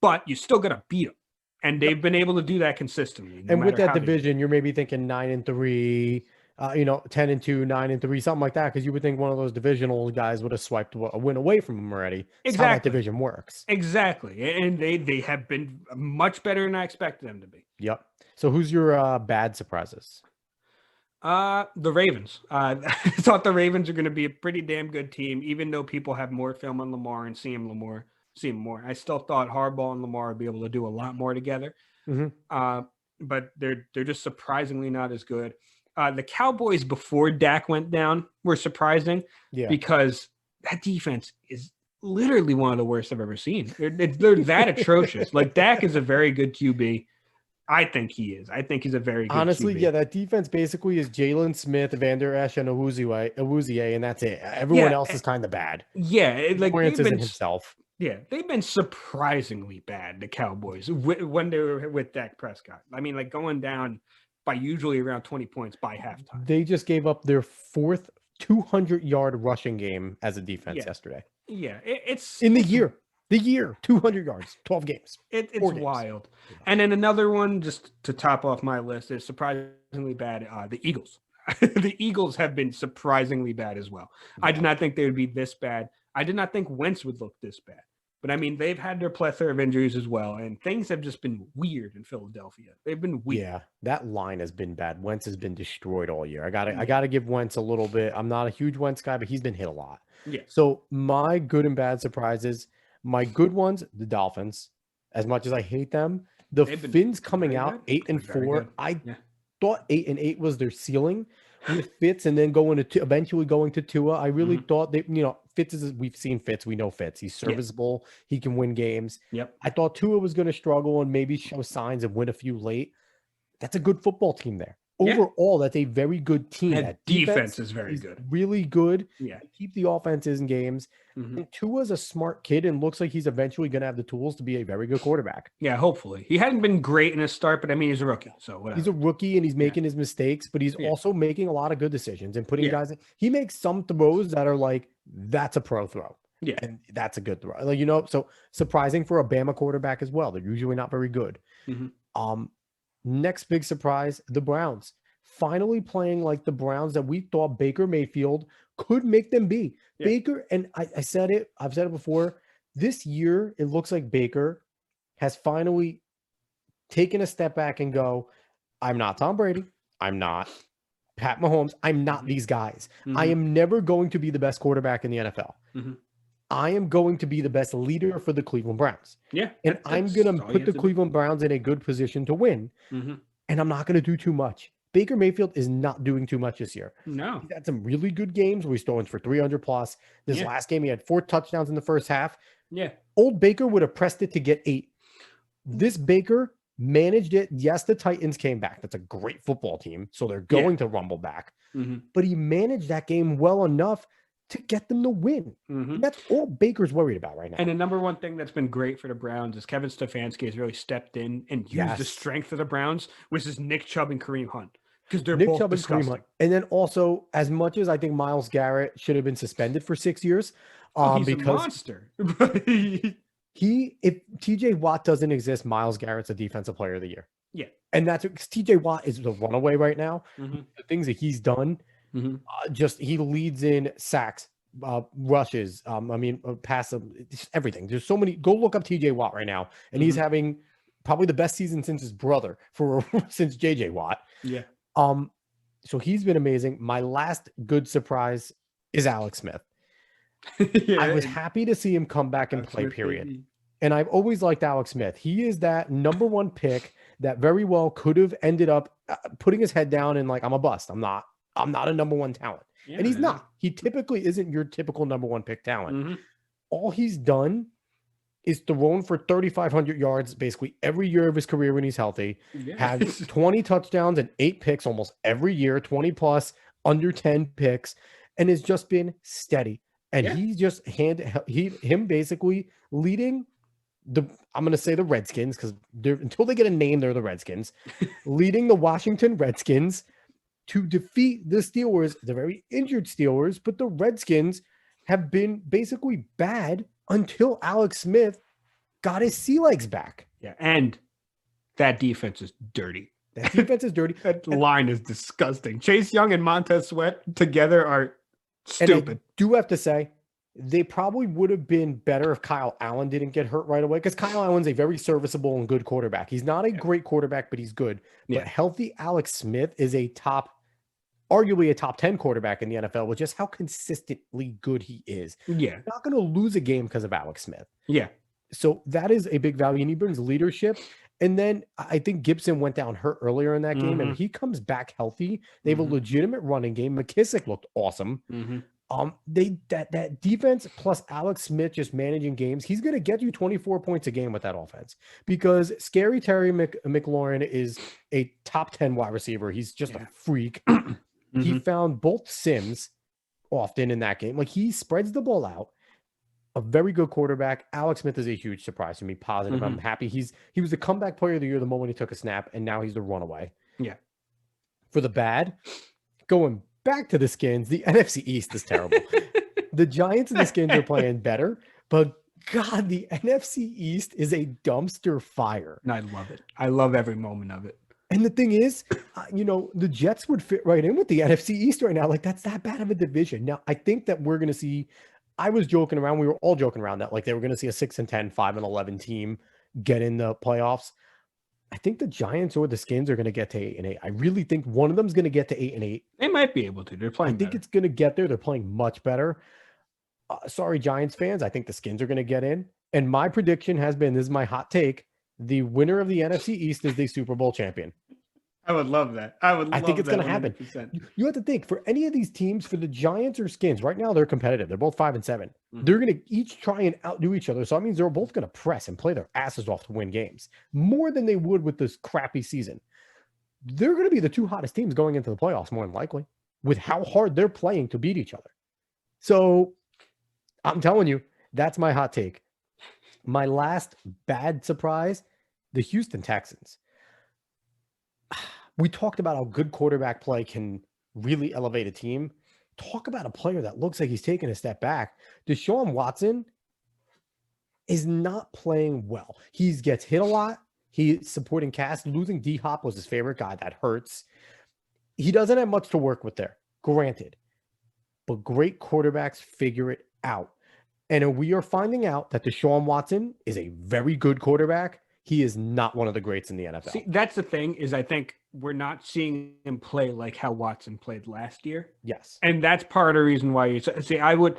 B: But you still got to beat them, and they've been able to do that consistently.
A: And with that division, you're maybe thinking 9-3, 10-2, 9-3, something like that, because you would think one of those divisional guys would have swiped a win away from them already. That's how that division works.
B: Exactly, and they have been much better than I expected them to be.
A: Yep. So who's your bad surprises?
B: The Ravens. I thought the Ravens are going to be a pretty damn good team, even though people have more film on Lamar and see him more. I still thought Harbaugh and Lamar would be able to do a lot more together. But they're just surprisingly not as good. The Cowboys before Dak went down were surprising because that defense is literally one of the worst I've ever seen. They're that atrocious. Like Dak is a very good QB. I think he is. I think he's a very good
A: honestly,
B: QB.
A: Yeah, that defense basically is Jalen Smith, Van Der Esch, and Awuzie, and that's it. Everyone else is kind of bad.
B: Yeah, like
A: Lawrence isn't himself.
B: Yeah, they've been surprisingly bad, the Cowboys, when they were with Dak Prescott. I mean, like going down by usually around 20 points by halftime.
A: They just gave up their 4th 200-yard rushing game as a defense yesterday.
B: Yeah, it's
A: in the year. The year, 200 yards, 12 games.
B: It's wild. And then another one, just to top off my list, is surprisingly bad. The Eagles. The Eagles have been surprisingly bad as well. Yeah. I did not think they would be this bad. I did not think Wentz would look this bad. But I mean, they've had their plethora of injuries as well, and things have just been weird in Philadelphia. They've been weird.
A: Yeah, that line has been bad. Wentz has been destroyed all year. I gotta give Wentz a little bit. I'm not a huge Wentz guy, but he's been hit a lot.
B: Yeah.
A: So my good and bad surprises. My good ones, the Dolphins. As much as I hate them, the Finns coming out 8-4. I thought 8-8 was their ceiling with Fitz, and then eventually going to Tua. I really thought they, Fitz we've seen Fitz. We know Fitz. He's serviceable. He can win games.
B: Yep.
A: I thought Tua was going to struggle and maybe show signs and win a few late. That's a good football team there.
B: Yeah.
A: overall, that's a very good team.
B: That defense is very good.
A: Really good.
B: Yeah.
A: Keep the offenses in games.
B: Mhm.
A: And Tua's a smart kid and looks like he's eventually going to have the tools to be a very good quarterback.
B: Yeah, hopefully. He hadn't been great in his start, but I mean, he's a rookie, so whatever.
A: He's a rookie and he's making his mistakes, but he's also making a lot of good decisions and putting guys in. He makes some throws that are like, that's a pro throw.
B: Yeah.
A: And that's a good throw. Like, so surprising for a Bama quarterback as well. They're usually not very good.
B: Mhm.
A: Next big surprise, the Browns. Finally playing like the Browns that we thought Baker Mayfield could make them be.
B: Yeah.
A: Baker, and I've said it before, this year it looks like Baker has finally taken a step back and go, I'm not Tom Brady. I'm not Pat Mahomes. I'm not these guys. I am never going to be the best quarterback in the NFL. I am going to be the best leader for the Cleveland Browns.
B: Yeah.
A: And I'm going to put the Cleveland Browns in a good position to win. And I'm not going to do too much. Baker Mayfield is not doing too much this year.
B: No.
A: He's had some really good games where he's throwing for 300 plus. This last game, he had 4 touchdowns in the first half.
B: Yeah.
A: Old Baker would have pressed it to get 8. This Baker managed it. Yes, the Titans came back. That's a great football team. So they're going to rumble back. But he managed that game well enough to get them to win. That's all Baker's worried about right now.
B: And the number one thing that's been great for the Browns is Kevin Stefanski has really stepped in and used the strength of the Browns, which is Nick Chubb and Kareem Hunt. Because they're both disgusting.
A: And then also, as much as I think Myles Garrett should have been suspended for 6 years,
B: he's
A: because
B: a monster.
A: if TJ Watt doesn't exist, Myles Garrett's a defensive player of the year.
B: Yeah.
A: And that's because TJ Watt is the runaway right now. The things that he's done, he leads in sacks, rushes. Pass, everything. There's so many. Go look up TJ Watt right now, and he's having probably the best season since his brother since JJ Watt.
B: Yeah.
A: So he's been amazing. My last good surprise is Alex Smith. I was happy to see him come back and play, period. And I've always liked Alex Smith. He is that number 1 pick that very well could have ended up putting his head down and like, I'm a bust. I'm not a number 1 talent. Yeah, and he's not. He typically isn't your typical number 1 pick talent. All he's done is thrown for 3,500 yards basically every year of his career when he's healthy. Had 20 touchdowns and 8 picks almost every year, 20 plus, under 10 picks, and has just been steady. And he's just him basically leading I'm going to say the Redskins, because until they get a name, they're the Redskins, leading the Washington Redskins to defeat the Steelers, the very injured Steelers, but the Redskins have been basically bad until Alex Smith got his sea legs back.
B: Yeah, and that defense is dirty.
A: That defense is dirty.
B: That line is disgusting. Chase Young and Montez Sweat together are stupid.
A: And I do have to say, they probably would have been better if Kyle Allen didn't get hurt right away, because Kyle Allen's a very serviceable and good quarterback. He's not a great quarterback, but he's good. But healthy Alex Smith is arguably a top 10 quarterback in the NFL, with just how consistently good he is.
B: Yeah.
A: You're not going to lose a game because of Alex Smith.
B: Yeah.
A: So that is a big value, and he brings leadership. And then I think Gibson went down hurt earlier in that game, and he comes back healthy. They have a legitimate running game. McKissick looked awesome. That defense plus Alex Smith just managing games, he's going to get you 24 points a game with that offense, because Scary Terry McLaurin is a top 10 wide receiver. He's just a freak. He found both Sims often in that game. Like, he spreads the ball out. A very good quarterback. Alex Smith is a huge surprise to me. Positive. I'm happy. He was the comeback player of the year the moment he took a snap, and now he's the runaway.
B: Yeah.
A: For the bad, going back to the Skins, the NFC East is terrible. The Giants and the Skins are playing better, but God, the NFC East is a dumpster fire.
B: And I love it. I love every moment of it.
A: And the thing is, the Jets would fit right in with the NFC East right now. Like, that's that bad of a division. Now, I think that we're going to see, I was joking around, we were all joking around that, like, they were going to see a 6-10, 5-11 team get in the playoffs. I think the Giants or the Skins are going to get to 8-8. I really think one of them is going to get to 8-8.
B: They might be able to. They're playing.
A: I think it's going to get there. They're playing much better. Sorry, Giants fans. I think the Skins are going to get in. And my prediction has been, this is my hot take, the winner of the NFC East is the Super Bowl champion.
B: I would love that. I think
A: it's going to happen. You have to think, for any of these teams, for the Giants or Skins, right now they're competitive. They're both 5-7. They're going to each try and outdo each other. So that means they're both going to press and play their asses off to win games more than they would with this crappy season. they're going to be the two hottest teams going into the playoffs, more than likely, with how hard they're playing to beat each other. So I'm telling you, that's my hot take. My last bad surprise, the Houston Texans. We talked about how good quarterback play can really elevate a team. Talk about a player that looks like he's taking a step back. Deshaun Watson is not playing well. He gets hit a lot. He's supporting cast. Losing D-Hop was his favorite guy. That hurts. He doesn't have much to work with there, granted. But great quarterbacks figure it out. And we are finding out that Deshaun Watson is a very good quarterback. He is not one of the greats in the NFL.
B: See, that's the thing, is I think we're not seeing him play like how Watson played last year.
A: Yes.
B: And that's part of the reason why you see, I would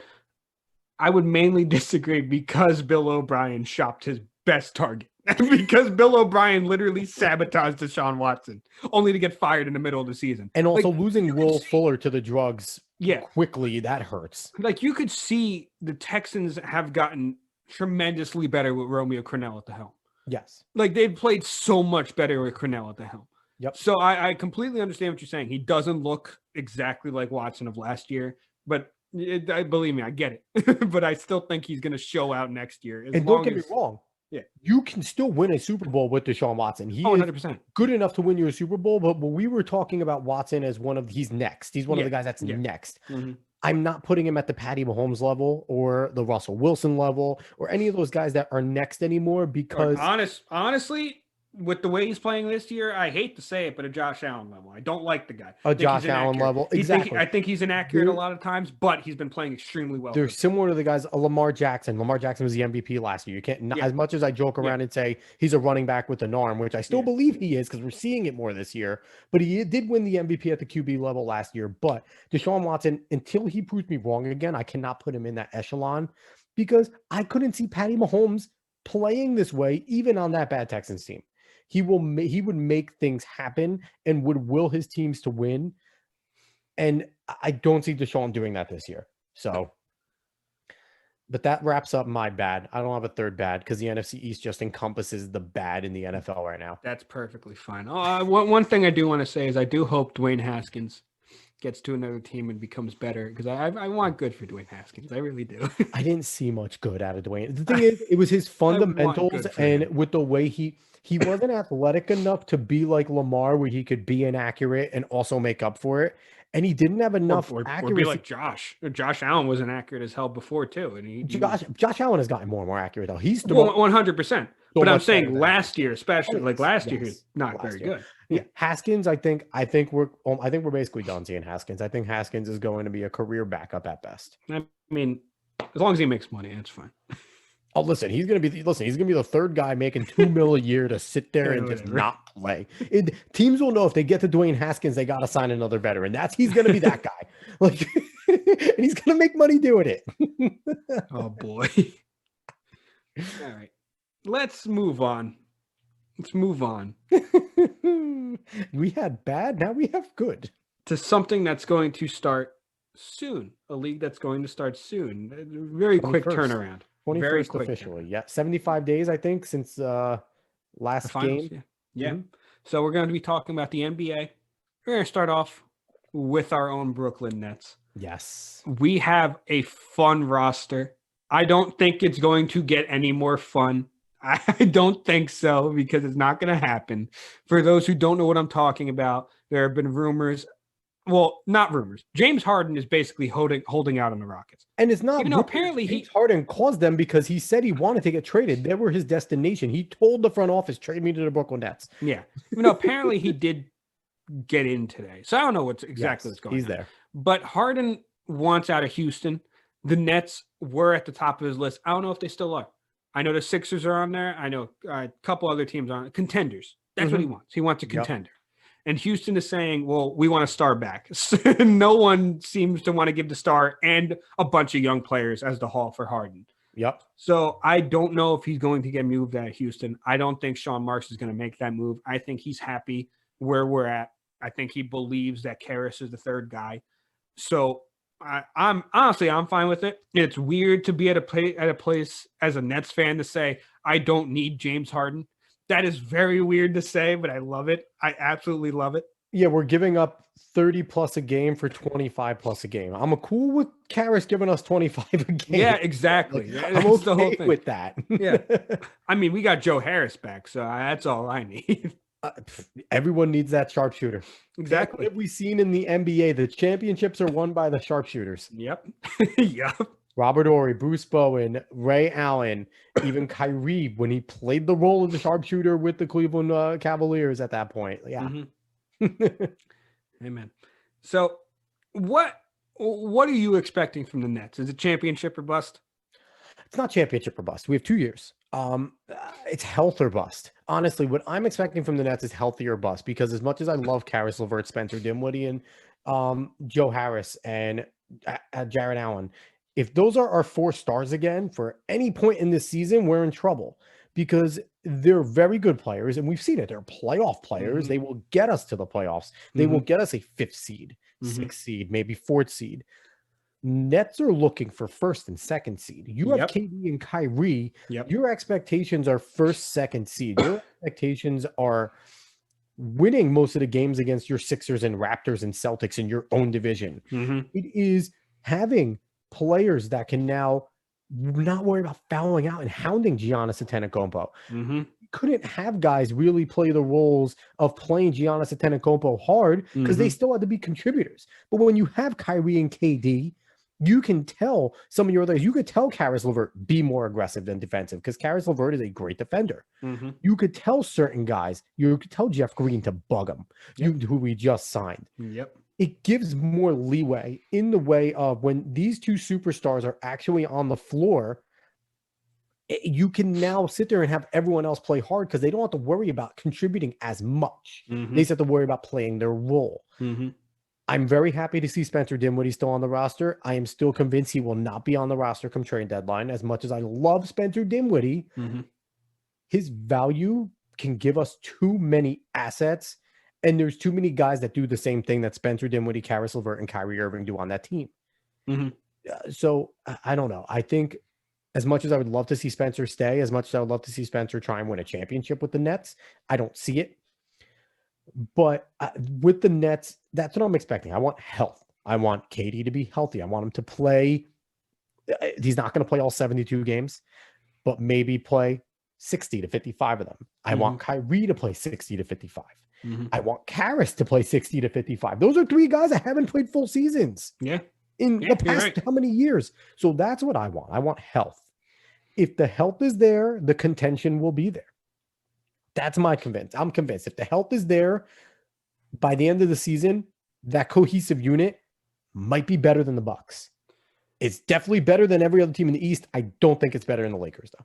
B: mainly disagree because Bill O'Brien shopped his best target. Because Bill O'Brien literally sabotaged Deshaun Watson only to get fired in the middle of the season.
A: And also losing Will Fuller to the drugs quickly, that hurts.
B: Like, you could see the Texans have gotten tremendously better with Romeo Crennel at the helm.
A: Yes.
B: Like, they've played so much better with Crennel at the helm.
A: Yep.
B: So I completely understand what you're saying. He doesn't look exactly like Watson of last year, but believe me, I get it. But I still think he's going to show out next year.
A: And don't get me wrong.
B: Yeah.
A: You can still win a Super Bowl with Deshaun Watson. He
B: 100%.
A: is good enough to win you a Super Bowl, but we were talking about Watson as he's next. He's one of the guys that's next.
B: Mm-hmm.
A: I'm not putting him at the Patty Mahomes level or the Russell Wilson level or any of those guys that are next anymore because
B: honestly, with the way he's playing this year, I hate to say it, but a Josh Allen level. I don't like the guy.
A: A Josh Allen level. Exactly.
B: I think he's inaccurate a lot of times, but he's been playing extremely well.
A: They're similar to the guys, Lamar Jackson. Lamar Jackson was the MVP last year. You can't, as much as I joke around and say he's a running back with an arm, which I still believe he is because we're seeing it more this year, but he did win the MVP at the QB level last year. But Deshaun Watson, until he proves me wrong again, I cannot put him in that echelon because I couldn't see Patty Mahomes playing this way, even on that bad Texans team. He would make things happen and would will his teams to win. And I don't see Deshaun doing that this year. So, but that wraps up my bad. I don't have a third bad because the NFC East just encompasses the bad in the NFL right now.
B: That's perfectly fine. One thing I do want to say is I do hope Dwayne Haskins gets to another team and becomes better because I want good for Dwayne Haskins. I really do.
A: I didn't see much good out of Dwayne. The thing is, it was his fundamentals and with the way he wasn't athletic enough to be like Lamar where he could be inaccurate and also make up for it. And he didn't have enough accuracy.
B: Or be like Josh. Josh Allen was inaccurate as hell before too. And
A: Josh Allen has gotten more and more accurate though. He's
B: 100%. But I'm saying last year, especially last year, he's not very good.
A: Yeah, Haskins. I think we're basically done seeing Haskins. I think Haskins is going to be a career backup at best.
B: I mean, as long as he makes money, that's fine.
A: Oh, listen, he's gonna be the third guy making $2 million a year to sit there and just not play. Teams will know if they get to Dwayne Haskins, they gotta sign another veteran. He's gonna be that guy. Like, and he's gonna make money doing it.
B: Oh boy. All right. Let's move on.
A: We had bad, now we have good.
B: To something that's going to start soon. A league that's going to start soon. Very 21st. Quick turnaround.
A: 21st
B: very quick
A: officially. Yeah. 75 days, I think, since last
B: finals,
A: game.
B: Yeah. Mm-hmm. So we're going to be talking about the NBA. We're going to start off with our own Brooklyn Nets.
A: Yes.
B: We have a fun roster. I don't think it's going to get any more fun. I don't think so because it's not going to happen. For those who don't know what I'm talking about, there have been rumors. Well, not rumors. James Harden is basically holding out on the Rockets.
A: And it's not.
B: Even though apparently
A: James Harden caused them because he said he wanted to get traded. They were his destination. He told the front office, trade me to the Brooklyn Nets.
B: Yeah. Even though apparently he did get in today. So I don't know what's going on.
A: He's there.
B: But Harden wants out of Houston. The Nets were at the top of his list. I don't know if they still are. I know the Sixers are on there. I know a couple other teams on contenders. That's what he wants. He wants a contender. Yep. And Houston is saying, well, we want a star back. No one seems to want to give the star and a bunch of young players as the haul for Harden.
A: Yep.
B: So I don't know if he's going to get moved out of Houston. I don't think Sean Marks is going to make that move. I think he's happy where we're at. I think he believes that Karras is the third guy. So I'm fine with it. It's weird to be at a place as a Nets fan to say, I don't need James Harden. That is very weird to say, but I love it. I absolutely love it.
A: Yeah, we're giving up 30 plus a game for 25 plus a game. I'm cool with Karras giving us 25 a game.
B: Yeah,
A: Like,
B: exactly.
A: I'm
B: That's the whole
A: okay
B: thing.
A: with that.
B: Yeah. I mean, we got Joe Harris back, so that's all I need.
A: Everyone needs that sharpshooter.
B: Exactly.
A: What have we seen in the NBA? The championships are won by the sharpshooters.
B: Yep. Yep.
A: Robert Ory, Bruce Bowen, Ray Allen, even Kyrie when he played the role of the sharpshooter with the Cleveland Cavaliers at that point. Yeah.
B: Amen. So, what are you expecting from the Nets? Is it championship or bust?
A: It's not championship or bust. We have 2 years. It's health or bust. Honestly, what I'm expecting from the Nets is healthy or bust, because as much as I love Caris LeVert, Spencer Dinwiddie, and Joe Harris and Jared Allen, if those are our 4 stars again for any point in this season, we're in trouble, because they're very good players, and we've seen it. They're playoff players. They will get us to the playoffs. They will get us a 5th seed, 6th seed, maybe 4th seed. Nets are looking for 1st and 2nd seed. You have KD and Kyrie. Your expectations are 1st, 2nd seed. Your expectations are winning most of the games against your Sixers and Raptors and Celtics in your own division. It is having players that can now not worry about fouling out and hounding Giannis Antetokounmpo. Couldn't have guys really play the roles of playing Giannis Antetokounmpo hard, because they still had to be contributors. But when you have Kyrie and KD, you can tell some of your others, you could tell Caris LeVert be more aggressive than defensive, because Caris LeVert is a great defender. You could tell certain guys, you could tell Jeff Green to bug him, who we just signed. It gives more leeway in the way of when these 2 superstars are actually on the floor, you can now sit there and have everyone else play hard, because they don't have to worry about contributing as much. They just have to worry about playing their role. I'm very happy to see Spencer Dinwiddie still on the roster. I am still convinced he will not be on the roster come trade deadline. As much as I love Spencer Dinwiddie, his value can give us too many assets, and there's too many guys that do the same thing that Spencer Dinwiddie, Caris LeVert, and Kyrie Irving do on that team. So I don't know. I think as much as I would love to see Spencer stay, as much as I would love to see Spencer try and win a championship with the Nets, I don't see it. But with the Nets, that's what I'm expecting. I want health. I want KD to be healthy. I want him to play. He's not going to play all 72 games, but maybe play 60 to 55 of them. I want Kyrie to play 60 to 55. I want Karras to play 60 to 55. Those are 3 guys that haven't played full seasons. In the past how many years? So that's what I want. I want health. If the health is there, the contention will be there. That's I'm convinced. If the health is there, by the end of the season, that cohesive unit might be better than the Bucks. It's definitely better than every other team in the East. I don't think it's better than the Lakers, though.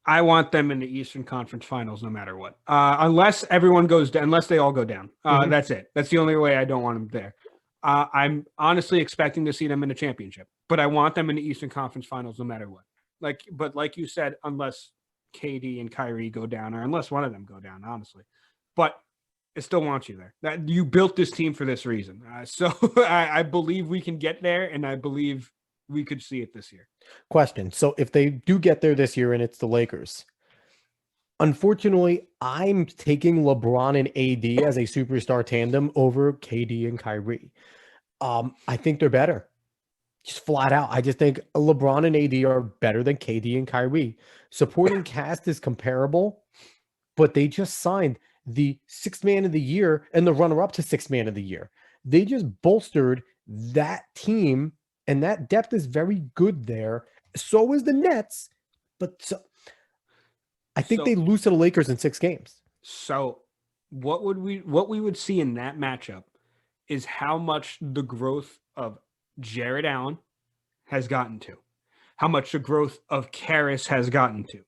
B: I want them in the Eastern Conference Finals no matter what. Unless everyone goes down, unless they all go down. That's it. That's the only way I don't want them there. I'm honestly expecting to see them in the championship, but I want them in the Eastern Conference Finals no matter what. But like you said, unless KD and Kyrie go down, or unless one of them go down, honestly. But I still want you there. That you built this team for this reason. So I believe we can get there, and I believe we could see it this year.
A: Question. So if they do get there this year and it's the Lakers, unfortunately, I'm taking LeBron and AD as a superstar tandem over KD and Kyrie. I think they're better. Just flat out. I just think LeBron and AD are better than KD and Kyrie. Supporting cast is comparable, but they just signed the 6th man of the year and the runner-up to 6th man of the year. They just bolstered that team, and that depth is very good there. So is the Nets, but I think they lose to the Lakers in 6 games.
B: So what we would see in that matchup is how much the growth of Jared Allen has gotten to, how much the growth of Karras has gotten to,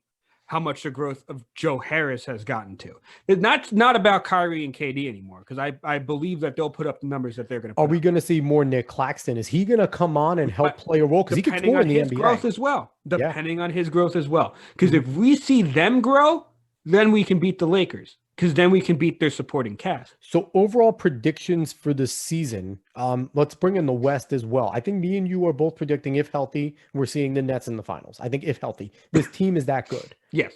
B: how much the growth of Joe Harris has gotten to. It's not about Kyrie and KD anymore, because I believe that they'll put up the numbers that they're going to put
A: up. Are we going to see more Nick Claxton? Is he going to come on and help play a role? Because he can score in the NBA.
B: Growth as well. Depending on his growth as well. Because if we see them grow, then we can beat the Lakers. Because then we can beat their supporting cast.
A: So overall predictions for the season, let's bring in the West as well. I think me and you are both predicting, if healthy, we're seeing the Nets in the finals. I think if healthy, this team is that good.
B: Yes.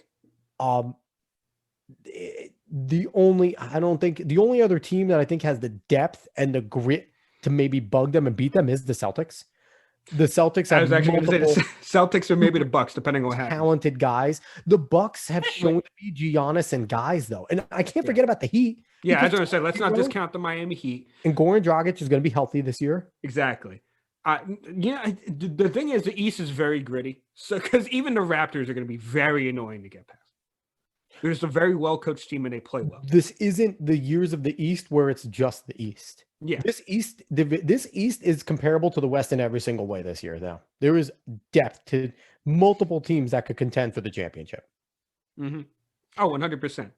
A: The only other team that I think has the depth and the grit to maybe bug them and beat them is the Celtics. The Celtics
B: I
A: have
B: was actually going to say
A: multiple
B: the Celtics or maybe the Bucks, depending on what happens.
A: talented guys. The Bucks have
B: Wait.
A: shown to be Giannis and guys though, and I can't
B: Yeah.
A: forget about the Heat.
B: Yeah, I was
A: because
B: going to say, let's not
A: Hero
B: discount the Miami Heat.
A: and Goran Dragic is going to be healthy this year.
B: Exactly. The thing is, the East is very gritty. So, because even the Raptors are going to be very annoying to get past. There's a very well coached team and they play well.
A: This isn't the years of the East where it's just the East.
B: Yeah.
A: This East is comparable to the West in every single way this year. Now there is depth to multiple teams that could contend for the championship.
B: Mm-hmm. Oh, 100%.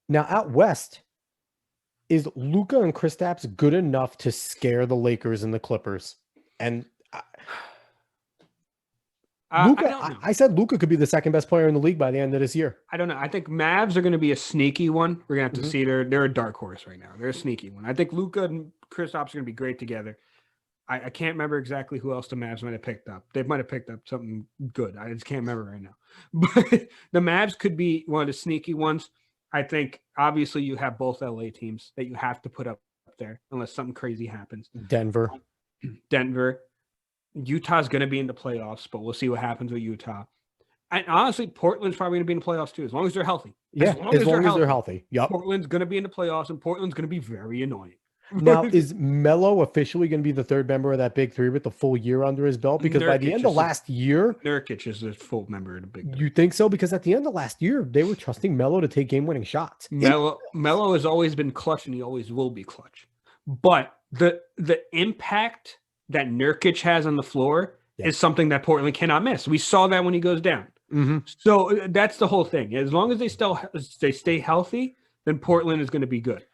A: Now out West, is Luka and Kristaps good enough to scare the Lakers and the Clippers? And Luka, I said Luka could be the second best player in the league by the end of this year.
B: I don't know. I think Mavs are going to be a sneaky one. We're going to have to see. They're a dark horse right now. They're a sneaky one. I think Luka and Kristaps are going to be great together. I can't remember exactly who else the Mavs might have picked up. They might have picked up something good. I just can't remember right now. But the Mavs could be one of the sneaky ones. I think obviously you have both LA teams that you have to put up there unless something crazy happens.
A: Denver.
B: Utah's going to be in the playoffs, but we'll see what happens with Utah. And honestly, Portland's probably going to be in the playoffs too, as long as they're healthy.
A: Yeah, as long as they're healthy. Yep.
B: Portland's going to be in the playoffs, and Portland's going to be very annoying.
A: Now, is Melo officially going to be the third member of that big three with the full year under his belt? Because by the end of last year,
B: Nurkic is the full member of the big three.
A: You think so? Because at the end of last year, they were trusting Melo to take game-winning shots.
B: Melo has always been clutch, and he always will be clutch. But the impact that Nurkic has on the floor is something that Portland cannot miss. We saw that when he goes down.
A: Mm-hmm.
B: So that's the whole thing. As long as they stay healthy, then Portland is going to be good.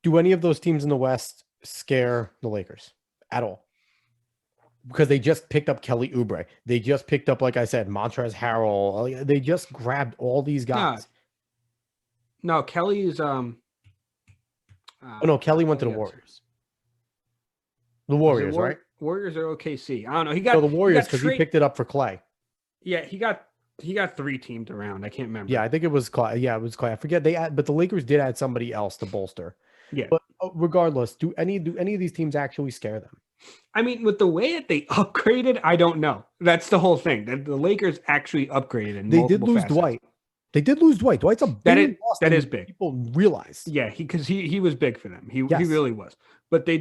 A: Do any of those teams in the West scare the Lakers at all? Because they just picked up Kelly Oubre. They just picked up, like I said, Montrezl Harrell. They just grabbed all these guys.
B: No, Kelly is
A: Kelly went to the Warriors. The Warriors, right?
B: Warriors are OKC. I don't know. He got
A: the Warriors because he picked it up for Clay.
B: Yeah, he got 3 teamed around. I can't remember.
A: Yeah, I think it was Clay. Yeah, it was Clay. I forget but the Lakers did add somebody else to bolster.
B: Yeah.
A: But regardless, do any of these teams actually scare them?
B: I mean, with the way that they upgraded, I don't know. That's the whole thing. The Lakers actually upgraded.
A: They did lose Dwight. They did lose Dwight. Dwight's a big loss.
B: That is big.
A: People realize.
B: Yeah, because he was big for them. He really was. But they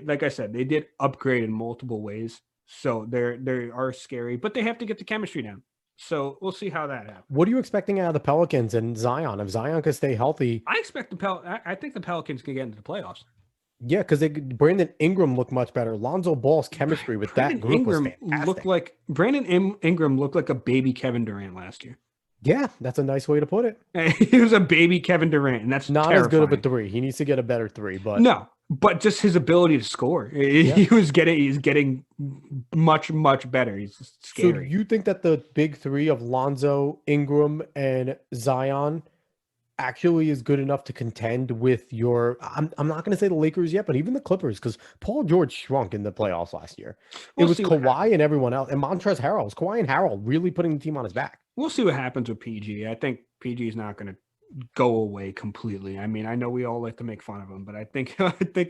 B: like I said, they did upgrade in multiple ways. So they are scary, but they have to get the chemistry down. So we'll see how that happens.
A: What are you expecting out of the Pelicans and Zion? If Zion can stay healthy,
B: I expect I think the Pelicans can get into the playoffs.
A: Yeah, because Brandon Ingram looked much better. Lonzo Ball's chemistry with that group was fantastic.
B: Brandon Ingram looked like a baby Kevin Durant last year.
A: Yeah, that's a nice way to put it.
B: He was a baby Kevin Durant, and that's
A: not
B: terrifying.
A: As good of a three. He needs to get a better three, but
B: but just his ability to score. He's getting much better. He's just scary.
A: So you think that the big three of Lonzo, Ingram, and Zion actually is good enough to contend with your I'm not going to say the Lakers yet, but even the Clippers, because Paul George shrunk in the playoffs last year. It was Kawhi and everyone else, and Montrezl Harrell. It was Kawhi and Harrell really putting the team on his back.
B: We'll see what happens with PG. I think PG is not going to go away completely. I mean, I know we all like to make fun of him, but I think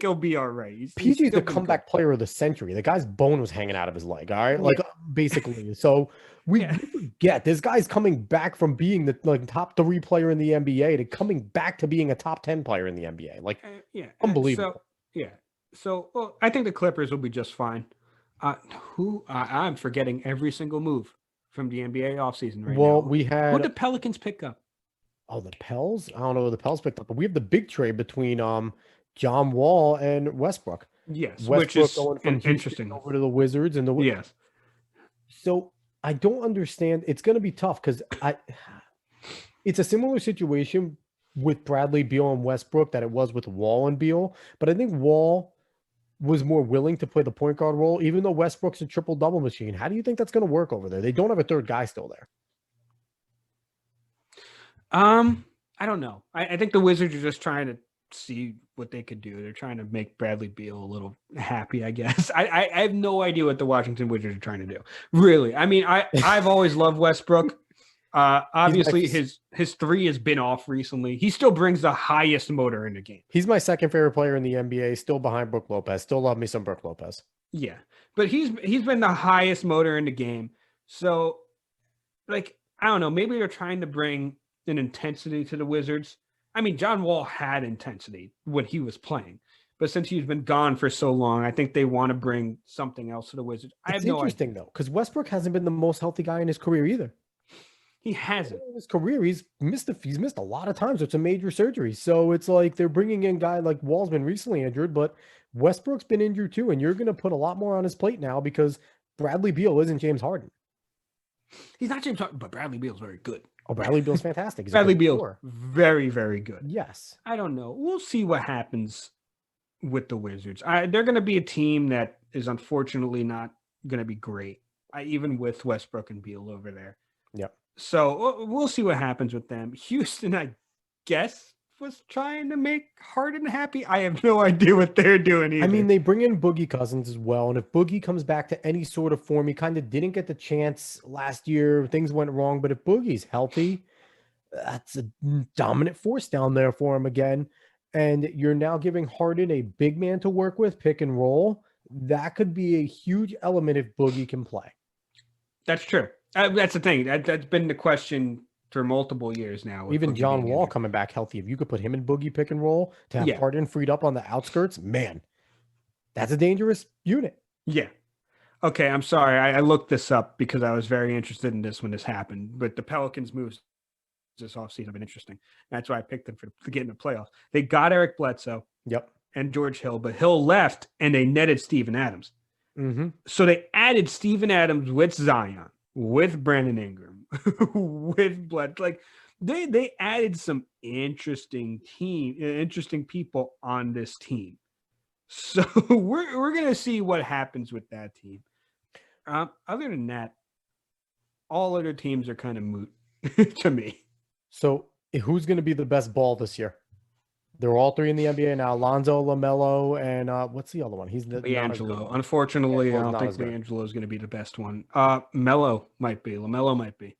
B: he'll be all right.
A: PG is the comeback player of the century. The guy's bone was hanging out of his leg, all right? Basically. So we forget this guy's coming back from being the top 3 player in the NBA to coming back to being a top 10 player in the NBA. Unbelievable.
B: So I think the Clippers will be just fine. I'm forgetting every single move from the NBA offseason right now.
A: Well, we had...
B: Who did the Pelicans pick up?
A: Oh, the Pels? I don't know who the Pels picked up, but we have the big trade between John Wall and Westbrook.
B: Yes,
A: Westbrook
B: which is
A: going from
B: interesting
A: over to the Wizards and the
B: Yes.
A: So I don't understand. It's going to be tough because it's a similar situation with Bradley Beal and Westbrook that it was with Wall and Beal, but I think Wall was more willing to play the point guard role, even though Westbrook's a triple-double machine. How do you think that's going to work over there? They don't have a third guy still there.
B: I don't know. I think the Wizards are just trying to see what they could do. They're trying to make Bradley Beal a little happy, I guess. I have no idea what the Washington Wizards are trying to do. Really. I mean, I've always loved Westbrook. Obviously,
A: He's
B: his three has been off recently. He still brings the highest motor in the game.
A: he's my second favorite player in the NBA, still behind Brook Lopez. Still love me some Brook Lopez.
B: Yeah, but he's been the highest motor in the game. So, like, I don't know. Maybe they're trying to bring an intensity to the Wizards. I mean, John Wall had intensity when he was playing, but since he's been gone for so long, I think they want to bring something else to the Wizards. I
A: It's
B: have no
A: interesting
B: idea.
A: though, because Westbrook hasn't been the most healthy guy in his career either.
B: He hasn't.
A: In his career, he's missed a lot of times. It's a major surgery. So it's like they're bringing in a guy like Wall's been recently injured, but Westbrook's been injured too, and you're going to put a lot more on his plate now because Bradley Beal isn't James Harden.
B: He's not James Harden, but Bradley Beal's very good.
A: Oh, Bradley Beal's fantastic. He's
B: Bradley
A: a good
B: Beal's
A: scorer.
B: very, very good.
A: Yes.
B: I don't know. We'll see what happens with the Wizards. They're going to be a team that is unfortunately not going to be great, even with Westbrook and Beal over there.
A: Yep.
B: So we'll see what happens with them. Houston, I guess, was trying to make Harden happy. I have no idea what they're doing either.
A: I mean, they bring in Boogie Cousins as well. And if Boogie comes back to any sort of form, he kind of didn't get the chance last year. Things went wrong. But if Boogie's healthy, that's a dominant force down there for him again. And you're now giving Harden a big man to work with, pick and roll. That could be a huge element if Boogie can play.
B: That's true. That's the thing. That's been the question for multiple years now.
A: Even John Wall
B: injured.
A: coming back healthy. If you could put him in Boogie pick and roll to have Harden freed up on the outskirts, man, that's a dangerous unit.
B: Yeah. Okay, I'm sorry. I looked this up because I was very interested in this when this happened. But the Pelicans' moves this offseason have been interesting. That's why I picked them for getting the playoffs. They got Eric Bledsoe.
A: Yep.
B: And George Hill, but Hill left and they netted Steven Adams.
A: Mm-hmm.
B: So they added Steven Adams with Zion, with Brandon Ingram, with Bled. Like they added some interesting people on this team. So we're gonna see what happens with that team. Other than that, all other teams are kind of moot to me.
A: So who's going to be the best ball this year? They're all three in the NBA now. Lonzo, LaMelo, and what's the other one? He's the
B: LiAngelo. Unfortunately, I don't think LiAngelo is going to be the best one. Melo might be. LaMelo might be.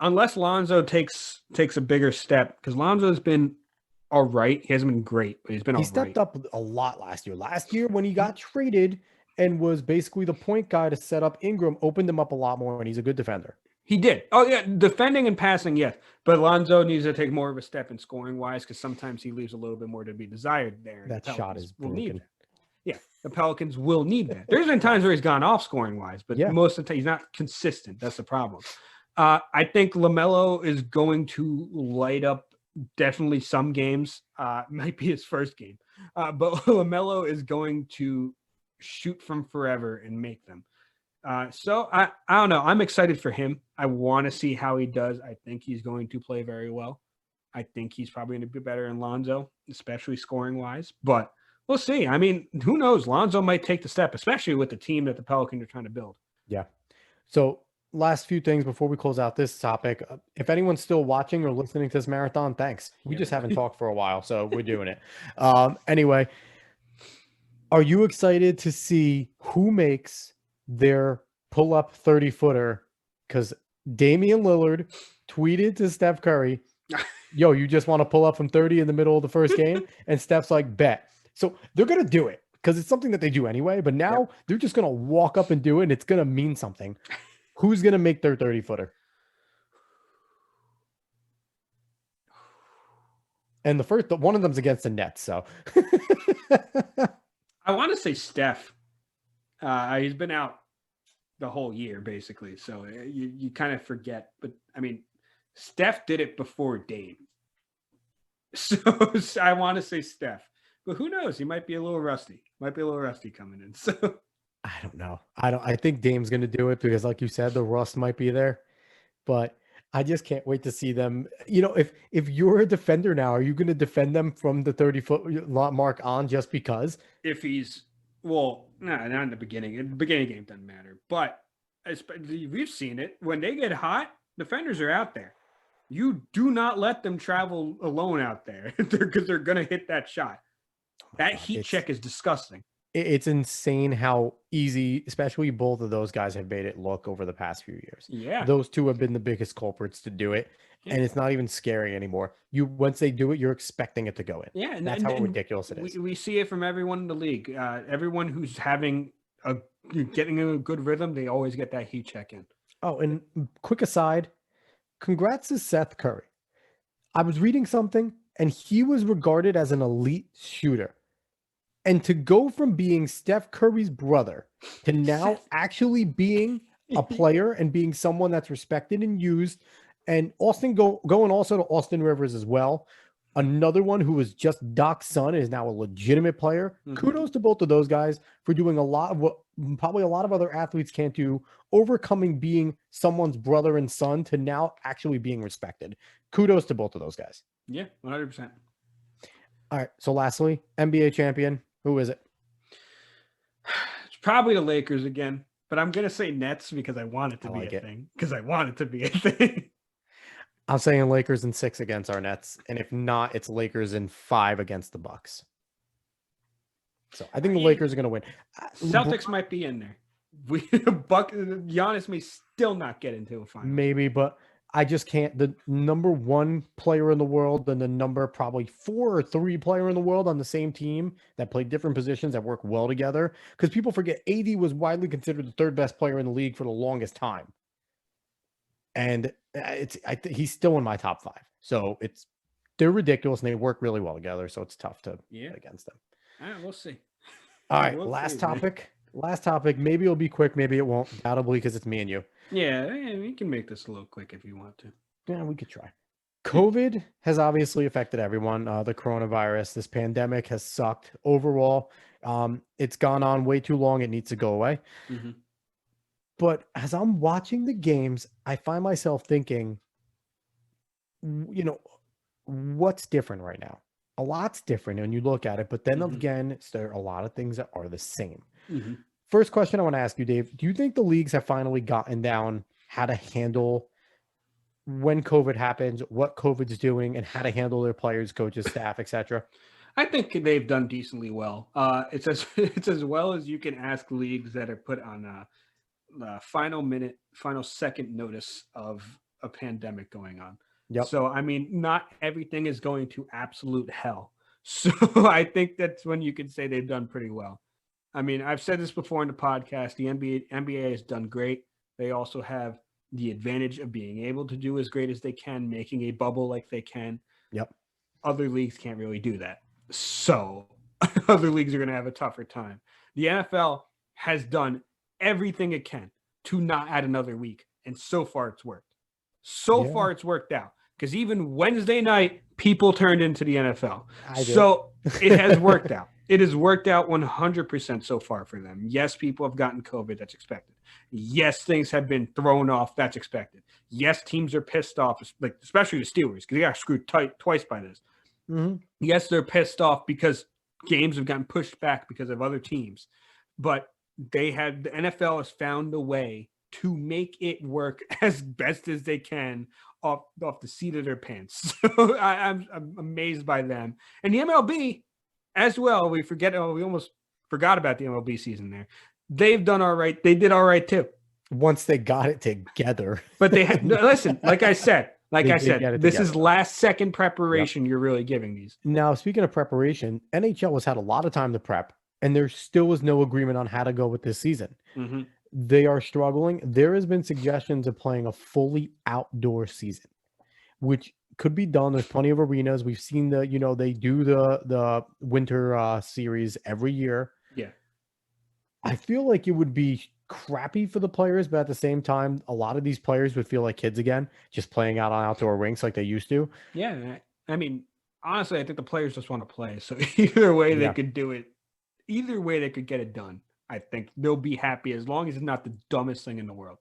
B: Unless Lonzo takes a bigger step, because Lonzo's been all right. He hasn't been great, but he's been all right.
A: He stepped up a lot last year. Last year, when he got traded and was basically the point guy to set up Ingram, opened him up a lot more, and he's a good defender.
B: He did. Oh, yeah. Defending and passing, yes. But Lonzo needs to take more of a step in scoring-wise because sometimes he leaves a little bit more to be desired there.
A: That shot is broken.
B: Yeah, the Pelicans will need that. There's been times where he's gone off scoring-wise, but most of the time he's not consistent. That's the problem. I think LaMelo is going to light up definitely some games. Might be his first game. But LaMelo is going to shoot from forever and make them. So I don't know. I'm excited for him. I want to see how he does. I think he's going to play very well. I think he's probably going to be better than Lonzo, especially scoring wise, but we'll see. I mean, who knows? Lonzo might take the step, especially with the team that the Pelicans are trying to build.
A: Yeah. So last few things before we close out this topic. If anyone's still watching or listening to this marathon, thanks. We just haven't talked for a while, so we're doing it. Anyway, are you excited to see who makes their pull-up 30-footer? Because Damian Lillard tweeted to Steph Curry, yo, you just want to pull up from 30 in the middle of the first game? And Steph's like, bet. So they're going to do it because it's something that they do anyway. But now they're just going to walk up and do it, and it's going to mean something. Who's going to make their 30-footer? And one of them's against the Nets, so.
B: I want to say Steph. He's been out the whole year, basically. So you kind of forget. But, I mean, Steph did it before Dame. So I want to say Steph. But who knows? He might be a little rusty. Coming in. So
A: I don't know. I think Dame's going to do it because, like you said, the rust might be there. But I just can't wait to see them. You know, if you're a defender now, are you going to defend them from the 30-foot mark on just because?
B: If he's not in the beginning. In the beginning of the game doesn't matter. But we've seen it. When they get hot, defenders are out there. You do not let them travel alone out there because they're going to hit that shot. That heat check is disgusting.
A: it's insane how easy, especially both of those guys have made it look over the past few years.
B: Yeah.
A: Those two have been the biggest culprits to do it,
B: Yeah.
A: and it's not even scary anymore. You once they do it, you're expecting it to go in.
B: Yeah,
A: That's how ridiculous it is.
B: we see it from everyone in the league. Everyone who's getting a good rhythm, they always get that heat check in.
A: Oh, and quick aside, congrats to Seth Curry. I was reading something, and he was regarded as an elite shooter. And to go from being Steph Curry's brother to now actually being a player and being someone that's respected and used, and going also to Austin Rivers as well, another one who was just Doc's son is now a legitimate player.
B: Mhm.
A: Kudos to both of those guys for doing a lot of what probably a lot of other athletes can't do, overcoming being someone's brother and son to now actually being respected. Kudos to both of those guys.
B: Yeah, 100%.
A: All right. So lastly, NBA champion. Who is it?
B: It's probably the Lakers again, but I'm gonna say Nets because I want it to be a thing. Because I want it to be a thing.
A: I'm saying Lakers in 6 against our Nets, and if not, it's Lakers in 5 against the Bucks. So I think the Lakers are going to win.
B: Celtics might be in there. Giannis may still not get into a final.
A: Maybe, but I just can't. The number 1 player in the world and the number probably 4 or 3 player in the world on the same team that play different positions that work well together. Because people forget AD was widely considered the 3rd best player in the league for the longest time. And he's still in my top 5. So they're ridiculous and they work really well together. So it's tough to bet against them.
B: All right, we'll see.
A: All right, last topic. Last topic. Maybe it'll be quick. Maybe it won't. Undoubtedly, because it's me and you.
B: Yeah, we can make this a little quick if you want to.
A: Yeah, we could try. COVID has obviously affected everyone. The coronavirus, this pandemic has sucked overall. It's gone on way too long. It needs to go away.
B: Mm-hmm.
A: But as I'm watching the games, I find myself thinking, what's different right now? A lot's different when you look at it, but then again, there are a lot of things that are the same.
B: Mm-hmm.
A: First question I want to ask you, Dave, do you think the leagues have finally gotten down how to handle when COVID happens, what COVID's doing, and how to handle their players, coaches, staff, etc.?
B: I think they've done decently well. It's as well as you can ask leagues that are put on final second notice of a pandemic going on.
A: Yep.
B: So, I mean, not everything is going to absolute hell. So I think that's when you can say they've done pretty well. I mean, I've said this before in the podcast, the NBA has done great. They also have the advantage of being able to do as great as they can, making a bubble like they can.
A: Yep.
B: Other leagues can't really do that. So other leagues are going to have a tougher time. The NFL has done everything it can to not add another week. And so far it's worked. Far it's worked out. Because even Wednesday night, people turned into the NFL. So it has worked out. It has worked out 100% so far for them. Yes, people have gotten COVID. That's expected. Yes, things have been thrown off. That's expected. Yes, teams are pissed off, like especially the Steelers, because they got screwed twice by this.
A: Mm-hmm.
B: Yes, they're pissed off because games have gotten pushed back because of other teams. But the NFL has found a way to make it work as best as they can off the seat of their pants. So I'm amazed by them. And the MLB as well. We almost forgot about the MLB season there. They've done all right. They did all right too.
A: Once they got it together.
B: But they had listen, like I said, this is last second preparation you're really giving these.
A: Now, speaking of preparation, NHL has had a lot of time to prep, and there still was no agreement on how to go with this season.
B: Mm-hmm.
A: They are struggling. There has been suggestions of playing a fully outdoor season, which could be done. There's plenty of arenas. We've seen they do the winter series every year.
B: Yeah.
A: I feel like it would be crappy for the players, but at the same time, a lot of these players would feel like kids again, just playing out on outdoor rinks like they used to.
B: Yeah. I mean, honestly, I think the players just want to play. So either way they could do it. Either way they could get it done. I think they'll be happy as long as it's not the dumbest thing in the world.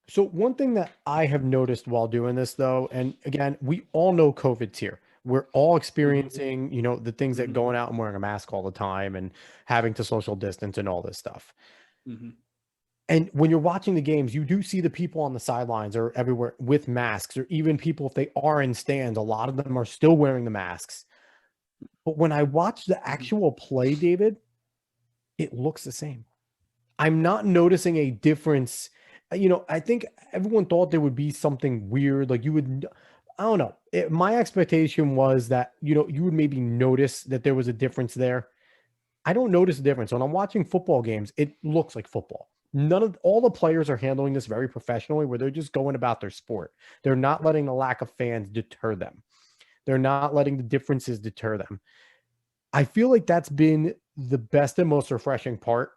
A: So one thing that I have noticed while doing this, though, and again, we all know COVID's here. We're all experiencing, the things that going out and wearing a mask all the time and having to social distance and all this stuff.
B: Mm-hmm.
A: And when you're watching the games, you do see the people on the sidelines or everywhere with masks, or even people, if they are in stands, a lot of them are still wearing the masks. But when I watch the actual play, David, it looks the same. I'm not noticing a difference. I think everyone thought there would be something weird. Like I don't know. My expectation was that, you would maybe notice that there was a difference there. I don't notice a difference. When I'm watching football games, it looks like football. All the players are handling this very professionally, where they're just going about their sport. They're not letting the lack of fans deter them. They're not letting the differences deter them. I feel like that's been the best and most refreshing part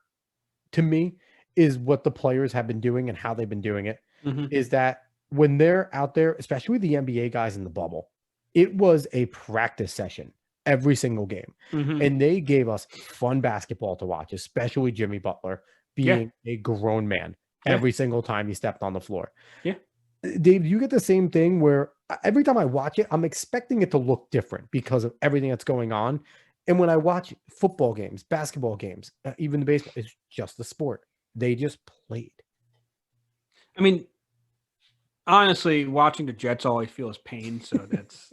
A: to me, is what the players have been doing and how they've been doing it.
B: Mhm.
A: Is that when they're out there, especially the NBA guys in the bubble, it was a practice session every single game.
B: Mhm.
A: And they gave us fun basketball to watch, especially Jimmy Butler
B: Yeah.
A: being a grown man
B: Yeah.
A: every single time he stepped on the floor.
B: Yeah.
A: Dave, do you get the same thing where every time I watch it, I'm expecting it to look different because of everything that's going on? And when I watch football games, basketball games, even the baseball, it's just the sport. They just played.
B: I mean, honestly, watching the Jets always feels pain. So that's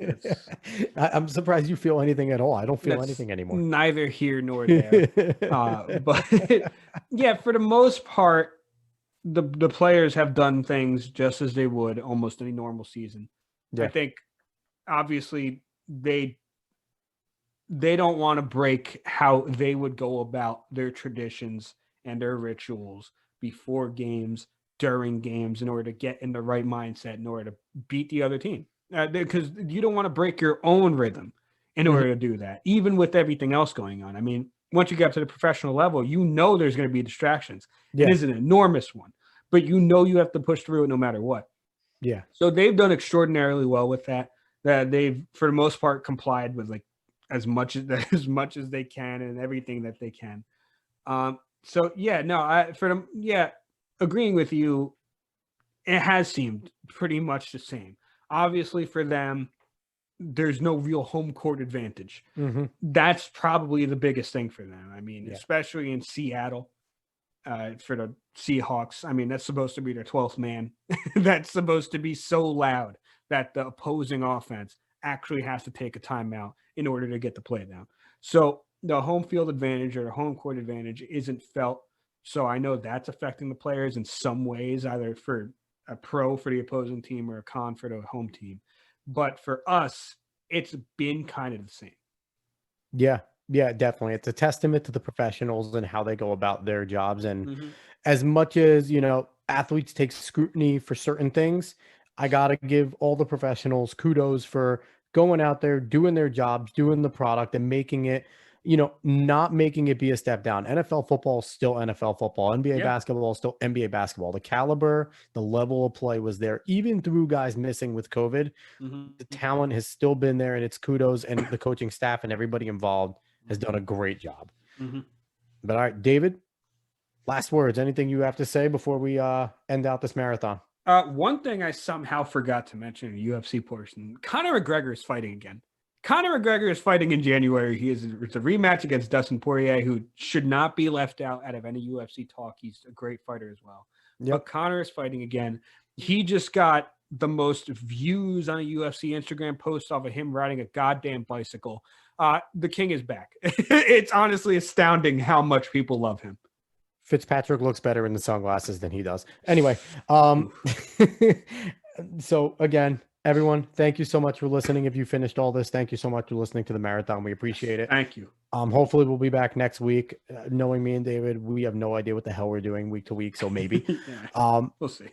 A: I'm surprised you feel anything at all. I don't feel
B: that's
A: anything anymore.
B: neither here nor there. But yeah, for the most part, the players have done things just as they would almost any normal season. I
A: Yeah.
B: think obviously they don't want to break how they would go about their traditions and their rituals before games, during games, in order to get in the right mindset, in order to beat the other team. Because you don't want to break your own rhythm in
A: Mhm.
B: order to do that, even with everything else going on. I mean, once you get to the professional level, you know there's going to be distractions. It
A: Yeah.
B: is an enormous one, but you know you have to push through it no matter what.
A: Yeah.
B: So they've done extraordinarily well with that. That they've, for the most part, complied with like as much as as much as they can and everything that they can. So yeah, no, for them, yeah, agreeing with you, it has seemed pretty much the same. Obviously, for them, there's no real home court advantage.
A: Hmm.
B: That's probably the biggest thing for them. I mean,
A: Yeah.
B: especially in Seattle, for the Seahawks. I mean, that's supposed to be their 12th man. That's supposed to be so loud that the opposing offense actually has to take a timeout in order to get the play down. So the home field advantage or the home court advantage isn't felt. So I know that's affecting the players in some ways, either for a pro for the opposing team or a con for the home team. But for us, it's been kind of the same.
A: Yeah. Yeah, definitely. It's a testament to the professionals and how they go about their jobs. And
B: Mm-hmm.
A: as much as, athletes take scrutiny for certain things, I got to give all the professionals kudos for going out there, doing their jobs, doing the product, and making it, not making it be a step down. NFL football is still NFL football. NBA
B: Yeah.
A: basketball is still NBA basketball. The caliber, the level of play was there, even through guys missing with COVID. The
B: Mm-hmm.
A: talent has still been there, and it's kudos, and the coaching staff and everybody involved has done a great job.
B: Mm-hmm.
A: But all right, David, last words. Anything you have to say before we end out this marathon?
B: One thing I somehow forgot to mention in the UFC portion: Conor McGregor is fighting again. Conor McGregor is fighting in January. It's a rematch against Dustin Poirier, who should not be left out of any UFC talk. He's a great fighter as well. But
A: Yep.
B: Conor is fighting again. He just got the most views on a UFC Instagram post off of him riding a goddamn bicycle. The king is back. It's honestly astounding how much people love him.
A: Fitzpatrick looks better in the sunglasses than he does. Anyway, so again, everyone, thank you so much for listening. If you finished all this, thank you so much for listening to the marathon. We appreciate it.
B: Thank you.
A: Hopefully we'll be back next week. Knowing me and David, we have no idea what the hell we're doing week to week, so maybe.
B: Yeah, we'll see.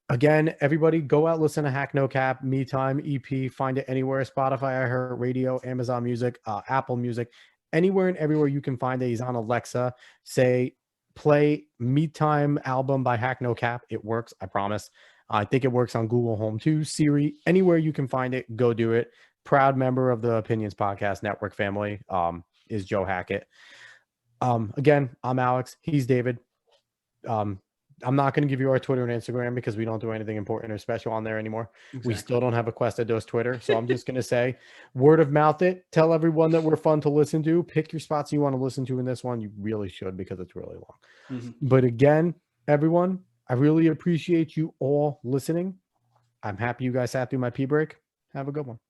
A: Again, everybody go out, listen to Hack No Cap, Me Time, EP, find it anywhere, Spotify, iHeartRadio, Amazon Music, Apple Music, anywhere and everywhere you can find it. He's on Alexa. Say, play Me Time album by Hack No Cap. It works, I promise. I think it works on Google Home too, Siri, anywhere you can find it, go do it. Proud member of the Opinions Podcast Network family is Joe Hackett. Again, I'm Alex. He's David. I'm not going to give you our Twitter and Instagram because we don't do anything important or special on there anymore.
B: Exactly.
A: We still don't have a Cuesta Dos Twitter. So I'm just going to say word of mouth it. Tell everyone that we're fun to listen to. Pick your spots you want to listen to in this one. You really should because it's really long.
B: Mm-hmm.
A: But again, everyone, I really appreciate you all listening. I'm happy you guys sat through my pee break. Have a good one.